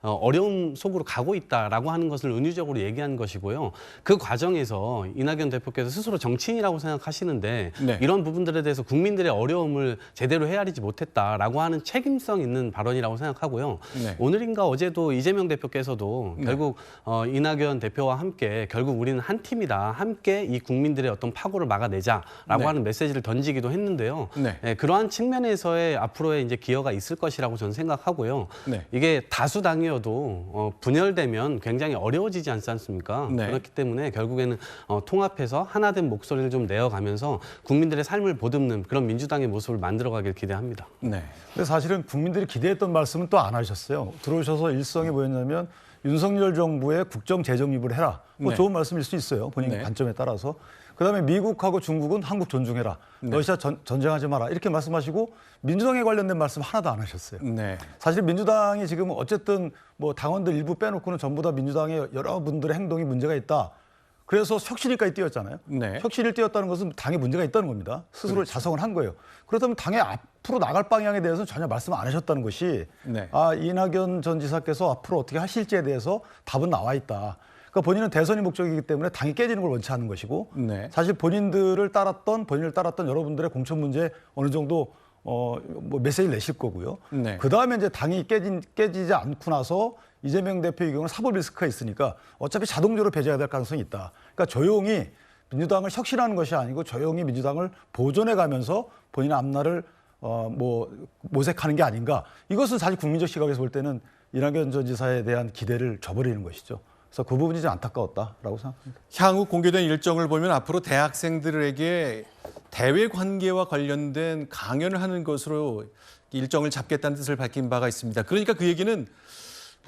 어려움 속으로 가고 있다라고 하는 것을 은유적으로 얘기한 것이고요. 그 과정에서 이낙연 대표께서 스스로 정치인이라고 생각하시는데 네. 이런 부분들에 대해서 국민들의 어려움을 제대로 헤아리지 못했다라고 하는 책임성 있는 발언이라고 생각하고요. 네. 오늘인가 어제도 이재명 대표께서도 결국 이낙연 대표와 함께 결국 우리는 한 팀이다. 함께 이 국민들의 어떤 파고를 막아내자라고 네. 하는 메시지를 던지기도 했는데요. 네. 그러한 측면에서의 앞으로의 이제 기여가 있을 것이라고 저는 생각하고요. 네. 이게 다수당이어도 분열되면 굉장히 어려워지지 않지 않습니까? 네. 그렇기 때문에 결국에는 통합해서 하나된 목소리를 좀 내어가면서 국민들의 삶을 보듬는 그런 민주당의 모습을 만들어가길 기대합니다. 네. 근데 사실은 국민들이 기대했던 말씀은 또 안 하셨어요. 들어오셔서 일성이 뭐였냐면 윤석열 정부의 국정 재정립을 해라. 뭐 네. 좋은 말씀일 수 있어요. 본인 네. 관점에 따라서. 그다음에 미국하고 중국은 한국 존중해라. 네. 러시아 전쟁하지 마라. 이렇게 말씀하시고 민주당에 관련된 말씀 하나도 안 하셨어요. 네. 사실 민주당이 지금 어쨌든 뭐 당원들 일부 빼놓고는 전부 다 민주당의 여러분들의 행동이 문제가 있다. 그래서 혁신일까지 띄웠잖아요. 네. 혁신을 띄웠다는 것은 당에 문제가 있다는 겁니다. 스스로 그렇죠. 자성을 한 거예요. 그렇다면 당의 앞으로 나갈 방향에 대해서는 전혀 말씀 안 하셨다는 것이 네. 이낙연 전 지사께서 앞으로 어떻게 하실지에 대해서 답은 나와 있다. 그러니까 본인은 대선이 목적이기 때문에 당이 깨지는 걸 원치 않는 것이고 네. 사실 본인을 따랐던 여러분들의 공천 문제 어느 정도 뭐 메시지를 내실 거고요. 네. 그 다음에 이제 당이 깨지지 않고 나서 이재명 대표의 경우는 사법 리스크가 있으니까 어차피 자동적으로 배제해야 될 가능성이 있다. 그러니까 조용히 민주당을 혁신하는 것이 아니고 조용히 민주당을 보존해 가면서 본인의 앞날을 모색하는 게 아닌가. 이것은 사실 국민적 시각에서 볼 때는 이낙연 전 지사에 대한 기대를 저버리는 것이죠. 그래서 그 부분이 좀 안타까웠다라고 생각합니다. 향후 공개된 일정을 보면 앞으로 대학생들에게 대외 관계와 관련된 강연을 하는 것으로 일정을 잡겠다는 뜻을 밝힌 바가 있습니다. 그러니까 그 얘기는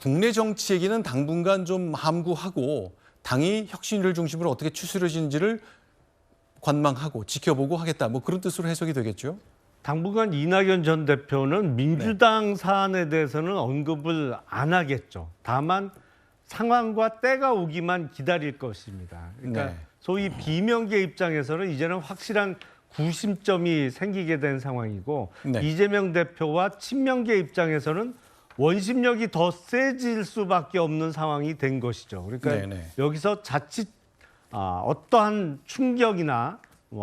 국내 정치 얘기는 당분간 좀 함구하고 당이 혁신을 중심으로 어떻게 추스려지는지를 관망하고 지켜보고 하겠다. 뭐 그런 뜻으로 해석이 되겠죠. 당분간 이낙연 전 대표는 민주당 사안에 대해서는 언급을 안 하겠죠. 다만 상황과 때가 오기만 기다릴 것입니다. 그러니까 네. 소위 비명계 입장에서는 이제는 확실한 구심점이 생기게 된 상황이고 네. 이재명 대표와 친명계 입장에서는 원심력이 더 세질 수밖에 없는 상황이 된 것이죠. 그러니까 네네. 여기서 자칫 어떠한 충격이나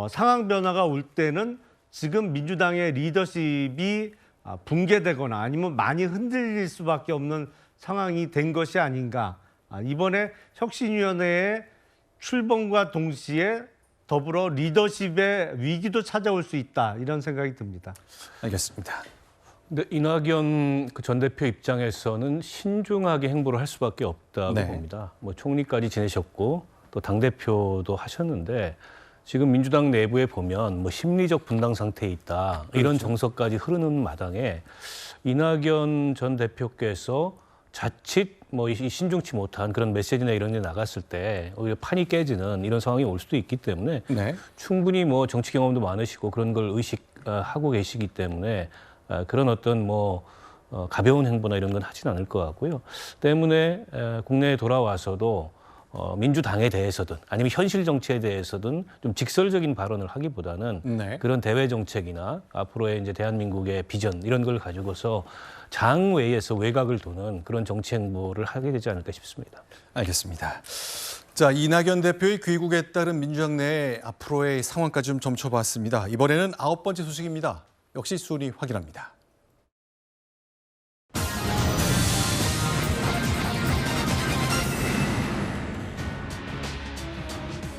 상황 변화가 올 때는 지금 민주당의 리더십이 붕괴되거나 아니면 많이 흔들릴 수밖에 없는 상황이 된 것이 아닌가. 이번에 혁신위원회의 출범과 동시에 더불어 리더십의 위기도 찾아올 수 있다. 이런 생각이 듭니다. 알겠습니다. 근데 이낙연 전 대표 입장에서는 신중하게 행보를 할 수밖에 없다고 네. 봅니다. 뭐 총리까지 지내셨고 또 당대표도 하셨는데 지금 민주당 내부에 보면 뭐 심리적 분당 상태에 있다. 이런 그렇죠. 정서까지 흐르는 마당에 이낙연 전 대표께서 자칫 뭐 이 신중치 못한 그런 메시지나 이런 게 나갔을 때 오히려 판이 깨지는 이런 상황이 올 수도 있기 때문에 네. 충분히 뭐 정치 경험도 많으시고 그런 걸 의식하고 계시기 때문에 그런 어떤 가벼운 행보나 이런 건 하진 않을 것 같고요. 때문에 국내에 돌아와서도 민주당에 대해서든 아니면 현실 정치에 대해서든 좀 직설적인 발언을 하기보다는 네. 그런 대외 정책이나 앞으로의 이제 대한민국의 비전 이런 걸 가지고서 장외에서 외곽을 도는 그런 정치 행보를 하게 되지 않을까 싶습니다. 알겠습니다. 자, 이낙연 대표의 귀국에 따른 민주당 내 앞으로의 상황까지 좀 점쳐봤습니다. 이번에는 9번째 소식입니다. 역시 순위 확인합니다.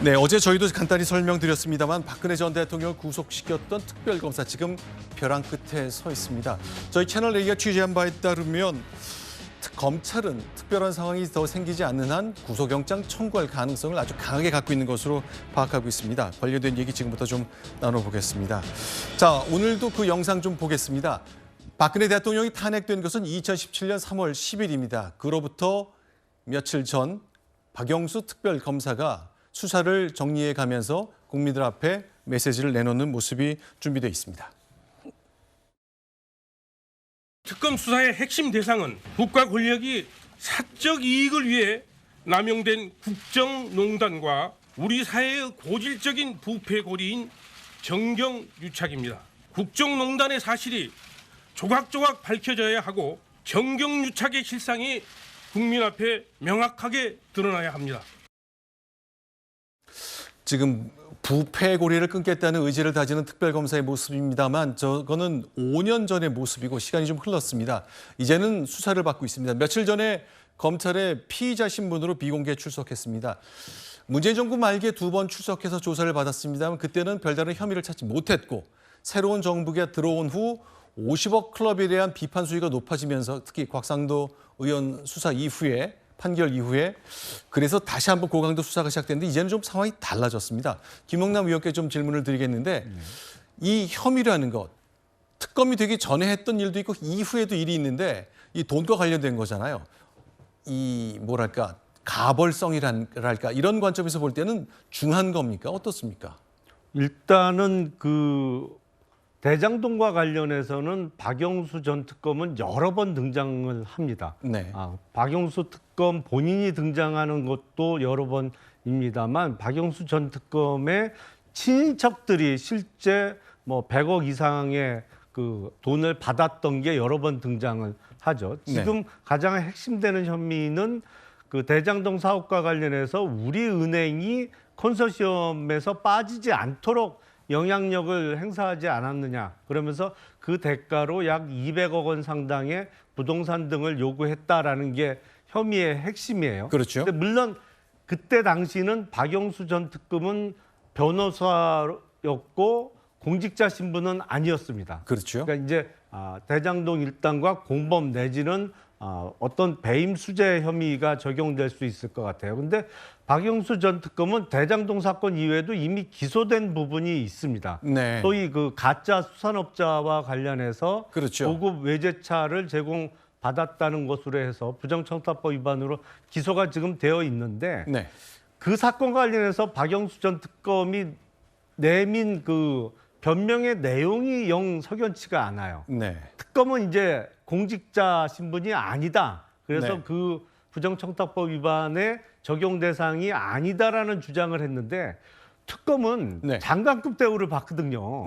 네, 어제 저희도 간단히 설명드렸습니다만 박근혜 전 대통령을 구속시켰던 특별검사 지금 벼랑 끝에 서 있습니다. 저희 채널 A가 취재한 바에 따르면 검찰은 특별한 상황이 더 생기지 않는 한 구속영장 청구할 가능성을 아주 강하게 갖고 있는 것으로 파악하고 있습니다. 관련된 얘기 지금부터 좀 나눠보겠습니다. 자, 오늘도 그 영상 좀 보겠습니다. 박근혜 대통령이 탄핵된 것은 2017년 3월 10일입니다. 그로부터 며칠 전 박영수 특별검사가 수사를 정리해 가면서 국민들 앞에 메시지를 내놓는 모습이 준비되어 있습니다. 특검 수사의 핵심 대상은 국가 권력이 사적 이익을 위해 남용된 국정농단과 우리 사회의 고질적인 부패 고리인 정경유착입니다. 국정농단의 사실이 조각조각 밝혀져야 하고 정경유착의 실상이 국민 앞에 명확하게 드러나야 합니다. 지금 부패 고리를 끊겠다는 의지를 다지는 특별검사의 모습입니다만 저거는 5년 전의 모습이고 시간이 좀 흘렀습니다. 이제는 수사를 받고 있습니다. 며칠 전에 검찰에 피의자 신분으로 비공개 출석했습니다. 문재인 정부 말기에 2번 출석해서 조사를 받았습니다만 그때는 별다른 혐의를 찾지 못했고 새로운 정부가 들어온 후 50억 클럽에 대한 비판 수위가 높아지면서 특히 곽상도 의원 수사 이후에 판결 이후에 그래서 다시 한번 고강도 수사가 시작됐는데 이제는 좀 상황이 달라졌습니다. 김영남 의원께 좀 질문을 드리겠는데 이 혐의라는 것 특검이 되기 전에 했던 일도 있고 이후에도 일이 있는데 이 돈과 관련된 거잖아요. 이 뭐랄까 가벌성이랄까 이런 관점에서 볼 때는 중한 겁니까? 어떻습니까? 일단은 그 대장동과 관련해서는 박영수 전 특검은 여러 번 등장을 합니다. 네. 박영수 특검 본인이 등장하는 것도 여러 번입니다만 박영수 전 특검의 친인척들이 실제 뭐 100억 이상의 그 돈을 받았던 게 여러 번 등장을 하죠. 지금 가장 핵심되는 혐의는 그 대장동 사업과 관련해서 우리은행이 컨소시엄에서 빠지지 않도록 영향력을 행사하지 않았느냐. 그러면서 그 대가로 약 200억 원 상당의 부동산 등을 요구했다라는 게 혐의의 핵심이에요. 그렇죠. 근데 물론 그때 당시는 박영수 전 특검은 변호사였고 공직자 신분은 아니었습니다. 그렇죠. 그러니까 이제 대장동 일당과 공범 내지는 어떤 배임 수재 혐의가 적용될 수 있을 것 같아요. 근데 박영수 전 특검은 대장동 사건 이외에도 이미 기소된 부분이 있습니다. 네. 소위 그 가짜 수산업자와 관련해서 그렇죠. 고급 외제차를 제공받았다는 것으로 해서 부정청탁법 위반으로 기소가 지금 되어 있는데 네. 그 사건과 관련해서 박영수 전 특검이 내민 그 변명의 내용이 영 석연치가 않아요. 네. 특검은 이제 공직자 신분이 아니다. 그래서 네. 그 부정청탁법 위반의 적용 대상이 아니다라는 주장을 했는데 특검은 장관급 대우를 받거든요.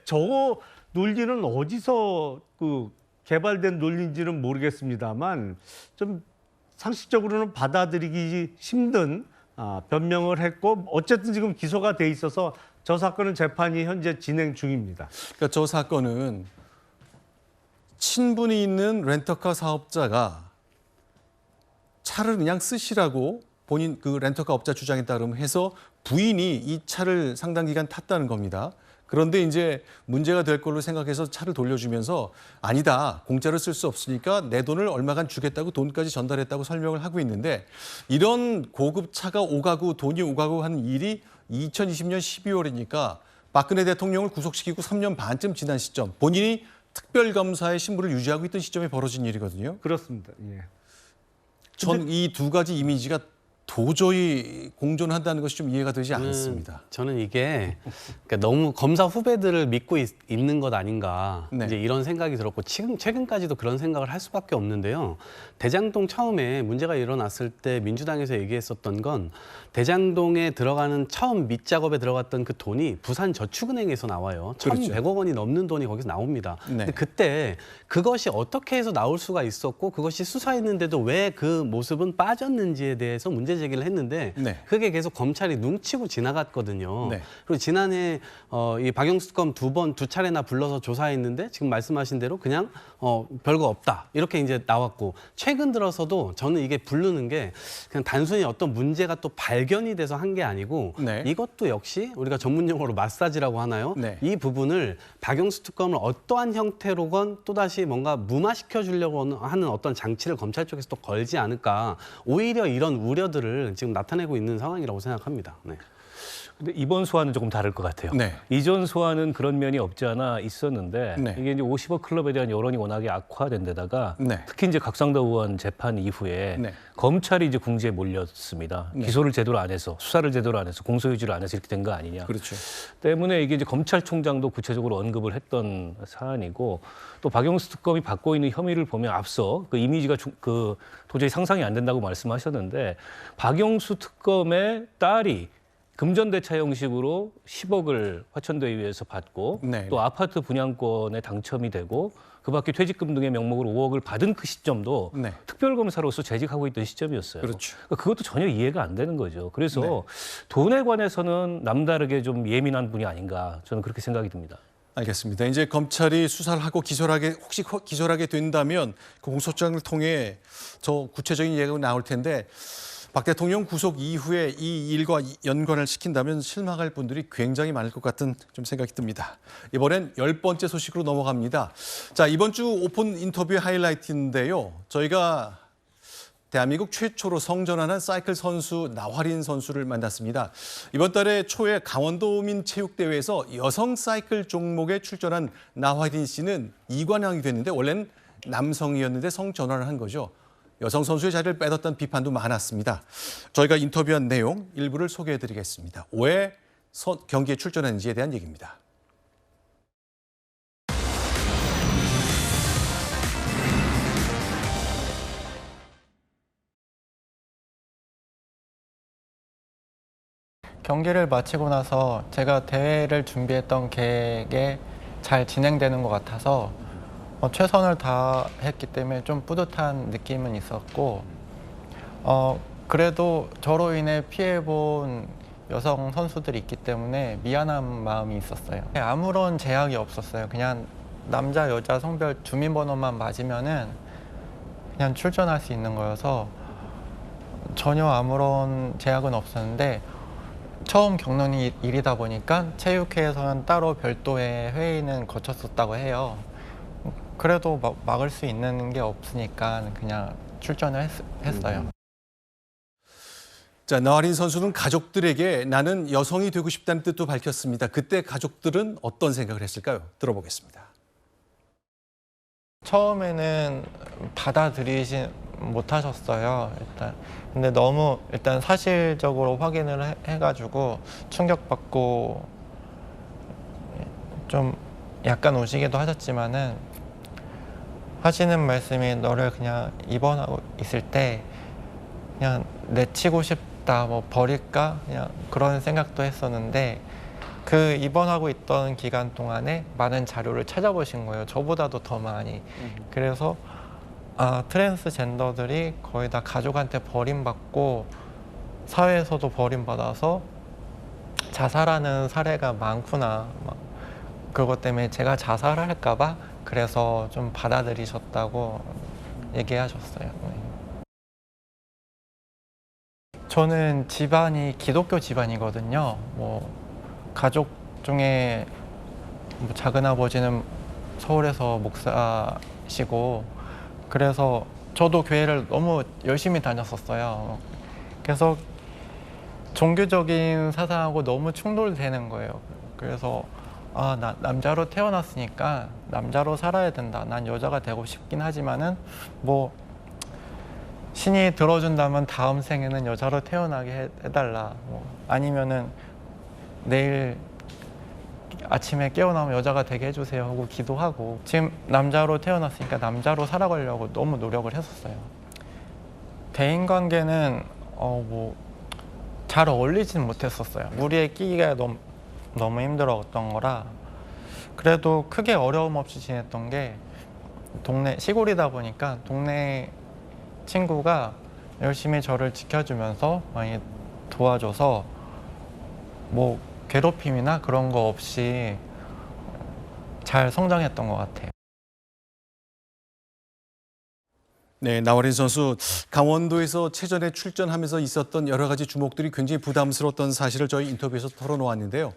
저 논리는 어디서 그 개발된 논리인지는 모르겠습니다만 좀 상식적으로는 받아들이기 힘든 변명을 했고 어쨌든 지금 기소가 돼 있어서 저 사건은 재판이 현재 진행 중입니다. 그러니까 저 사건은 친분이 있는 렌터카 사업자가 차를 그냥 쓰시라고 본인 그 렌터카 업자 주장에 따르면 해서 부인이 이 차를 상당 기간 탔다는 겁니다. 그런데 이제 문제가 될 걸로 생각해서 차를 돌려주면서 아니다, 공짜로 쓸 수 없으니까 내 돈을 얼마간 주겠다고 돈까지 전달했다고 설명을 하고 있는데 이런 고급 차가 오가고 돈이 오가고 하는 일이 2020년 12월이니까 박근혜 대통령을 구속시키고 3년 반쯤 지난 시점 본인이 특별검사의 신분을 유지하고 있던 시점에 벌어진 일이거든요. 그렇습니다. 예. 전 이 두 가지 이미지가 도저히 공존한다는 것이 좀 이해가 되지 않습니다. 저는 이게 그러니까 너무 검사 후배들을 믿고 있는 것 아닌가 이제 이런 생각이 들었고 최근까지도 그런 생각을 할 수밖에 없는데요. 대장동 처음에 문제가 일어났을 때 민주당에서 얘기했었던 건 대장동에 들어가는 처음 밑작업에 들어갔던 그 돈이 부산저축은행에서 나와요. 1,100억 원이 넘는 돈이 거기서 나옵니다. 근데 그때 그것이 어떻게 해서 나올 수가 있었고 그것이 수사했는데도 왜 그 모습은 빠졌는지에 대해서 문제 제기를 했는데 그게 계속 검찰이 눈치고 지나갔거든요. 그리고 지난해 이 박영수 특검 두 차례나 불러서 조사했는데 지금 말씀하신 대로 그냥 별거 없다 이렇게 이제 나왔고 최근 들어서도 저는 이게 부르는 게 그냥 단순히 어떤 문제가 또 발견이 돼서 한 게 아니고 이것도 역시 우리가 전문 용어로 마사지라고 하나요? 이 부분을 박영수 특검을 어떠한 형태로건 또다시 뭔가 무마시켜 주려고 하는 어떤 장치를 검찰 쪽에서 또 걸지 않을까 오히려 이런 우려들을 모습들을 지금 나타내고 있는 상황이라고 생각합니다. 네. 근데 이번 소환은 조금 다를 것 같아요. 네. 이전 소환은 그런 면이 없지 않아 있었는데 네. 이게 이제 50억 클럽에 대한 여론이 워낙에 악화된 데다가 네. 특히 이제 각상도 의원 재판 이후에 네. 검찰이 이제 궁지에 몰렸습니다. 네. 기소를 제대로 안 해서 수사를 제대로 안 해서 공소유지를 안 해서 이렇게 된 거 아니냐. 그렇죠. 때문에 이게 이제 검찰총장도 구체적으로 언급을 했던 사안이고 또 박영수 특검이 받고 있는 혐의를 보면 앞서 그 이미지가 도저히 상상이 안 된다고 말씀하셨는데 박영수 특검의 딸이 금전대차 형식으로 10억을 화천대유에서 받고 네. 또 아파트 분양권에 당첨이 되고 그밖에 퇴직금 등의 명목으로 5억을 받은 그 시점도 네. 특별검사로서 재직하고 있던 시점이었어요. 그렇죠. 그러니까 그것도 전혀 이해가 안 되는 거죠. 그래서 네. 돈에 관해서는 남다르게 좀 예민한 분이 아닌가 저는 그렇게 생각이 듭니다. 알겠습니다. 이제 검찰이 수사를 하고 혹시 기소를 하게 된다면 그 공소장을 통해 저 구체적인 얘기가 나올 텐데 박 대통령 구속 이후에 이 일과 연관을 시킨다면 실망할 분들이 굉장히 많을 것 같은 좀 생각이 듭니다. 이번엔 10번째 소식으로 넘어갑니다. 자, 이번 주 오픈 인터뷰 하이라이트인데요. 저희가 대한민국 최초로 성전환한 사이클 선수 나화린 선수를 만났습니다. 이번 달에 초에 강원도민 체육대회에서 여성 사이클 종목에 출전한 나화린 씨는 2관왕이 됐는데 원래는 남성이었는데 성전환을 한 거죠. 여성 선수의 자리를 뺏었다는 비판도 많았습니다. 저희가 인터뷰한 내용 일부를 소개해드리겠습니다. 왜 경기에 출전했는지에 대한 얘기입니다. 경기를 마치고 나서 제가 대회를 준비했던 계획에 잘 진행되는 것 같아서 최선을 다했기 때문에 좀 뿌듯한 느낌은 있었고 그래도 저로 인해 피해본 여성 선수들이 있기 때문에 미안한 마음이 있었어요. 아무런 제약이 없었어요. 그냥 남자, 여자 성별 주민번호만 맞으면은 그냥 출전할 수 있는 거여서 전혀 아무런 제약은 없었는데 처음 겪는 일이다 보니까 체육회에서는 따로 별도의 회의는 거쳤었다고 해요. 그래도 막을 수 있는 게 없으니까 그냥 출전을 했어요. 자, 나화린 선수는 가족들에게 나는 여성이 되고 싶다는 뜻도 밝혔습니다. 그때 가족들은 어떤 생각을 했을까요? 들어보겠습니다. 처음에는 받아들이지 못하셨어요. 근데 너무 사실적으로 확인을 해가지고 충격받고 좀 약간 우시기도 하셨지만은 하시는 말씀이 너를 그냥 입원하고 있을 때 그냥 내치고 싶다, 뭐 버릴까 그냥 그런 생각도 했었는데 그 입원하고 있던 기간 동안에 많은 자료를 찾아보신 거예요. 저보다도 더 많이. 그래서 트랜스젠더들이 거의 다 가족한테 버림받고 사회에서도 버림받아서 자살하는 사례가 많구나. 그것 때문에 제가 자살을 할까 봐 그래서 좀 받아들이셨다고 얘기하셨어요. 저는 집안이 기독교 집안이거든요. 가족 중에 작은 아버지는 서울에서 목사시고 그래서 저도 교회를 너무 열심히 다녔었어요. 그래서 종교적인 사상하고 너무 충돌되는 거예요. 그래서 나 남자로 태어났으니까 남자로 살아야 된다. 난 여자가 되고 싶긴 하지만은 신이 들어준다면 다음 생에는 여자로 태어나게 해달라. 아니면은 내일 아침에 깨어나면 여자가 되게 해주세요 하고 기도하고 지금 남자로 태어났으니까 남자로 살아가려고 너무 노력을 했었어요. 대인관계는 잘 어울리지는 못했었어요. 무리에 끼기가 너무 힘들었던 거라 그래도 크게 어려움 없이 지냈던 게 시골이다 보니까 동네 친구가 열심히 저를 지켜주면서 많이 도와줘서 괴롭힘이나 그런 거 없이 잘 성장했던 것 같아요. 네, 나화린 선수 강원도에서 체전에 출전하면서 있었던 여러 가지 주목들이 굉장히 부담스러웠던 사실을 저희 인터뷰에서 털어놓았는데요.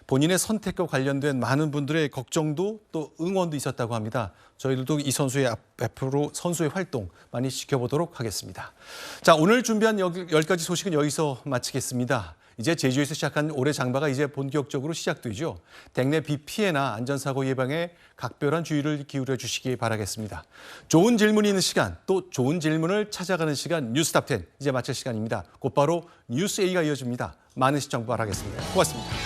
본인의 선택과 관련된 많은 분들의 걱정도 또 응원도 있었다고 합니다. 저희들도 이 선수의 앞으로 선수의 활동 많이 지켜보도록 하겠습니다. 자, 오늘 준비한 10가지 소식은 여기서 마치겠습니다. 이제 제주에서 시작한 올해 장마가 이제 본격적으로 시작되죠. 댁내 비 피해나 안전사고 예방에 각별한 주의를 기울여 주시기 바라겠습니다. 좋은 질문이 있는 시간, 또 좋은 질문을 찾아가는 시간 뉴스탑 10 이제 마칠 시간입니다. 곧바로 뉴스 A가 이어집니다. 많은 시청 바라겠습니다. 고맙습니다.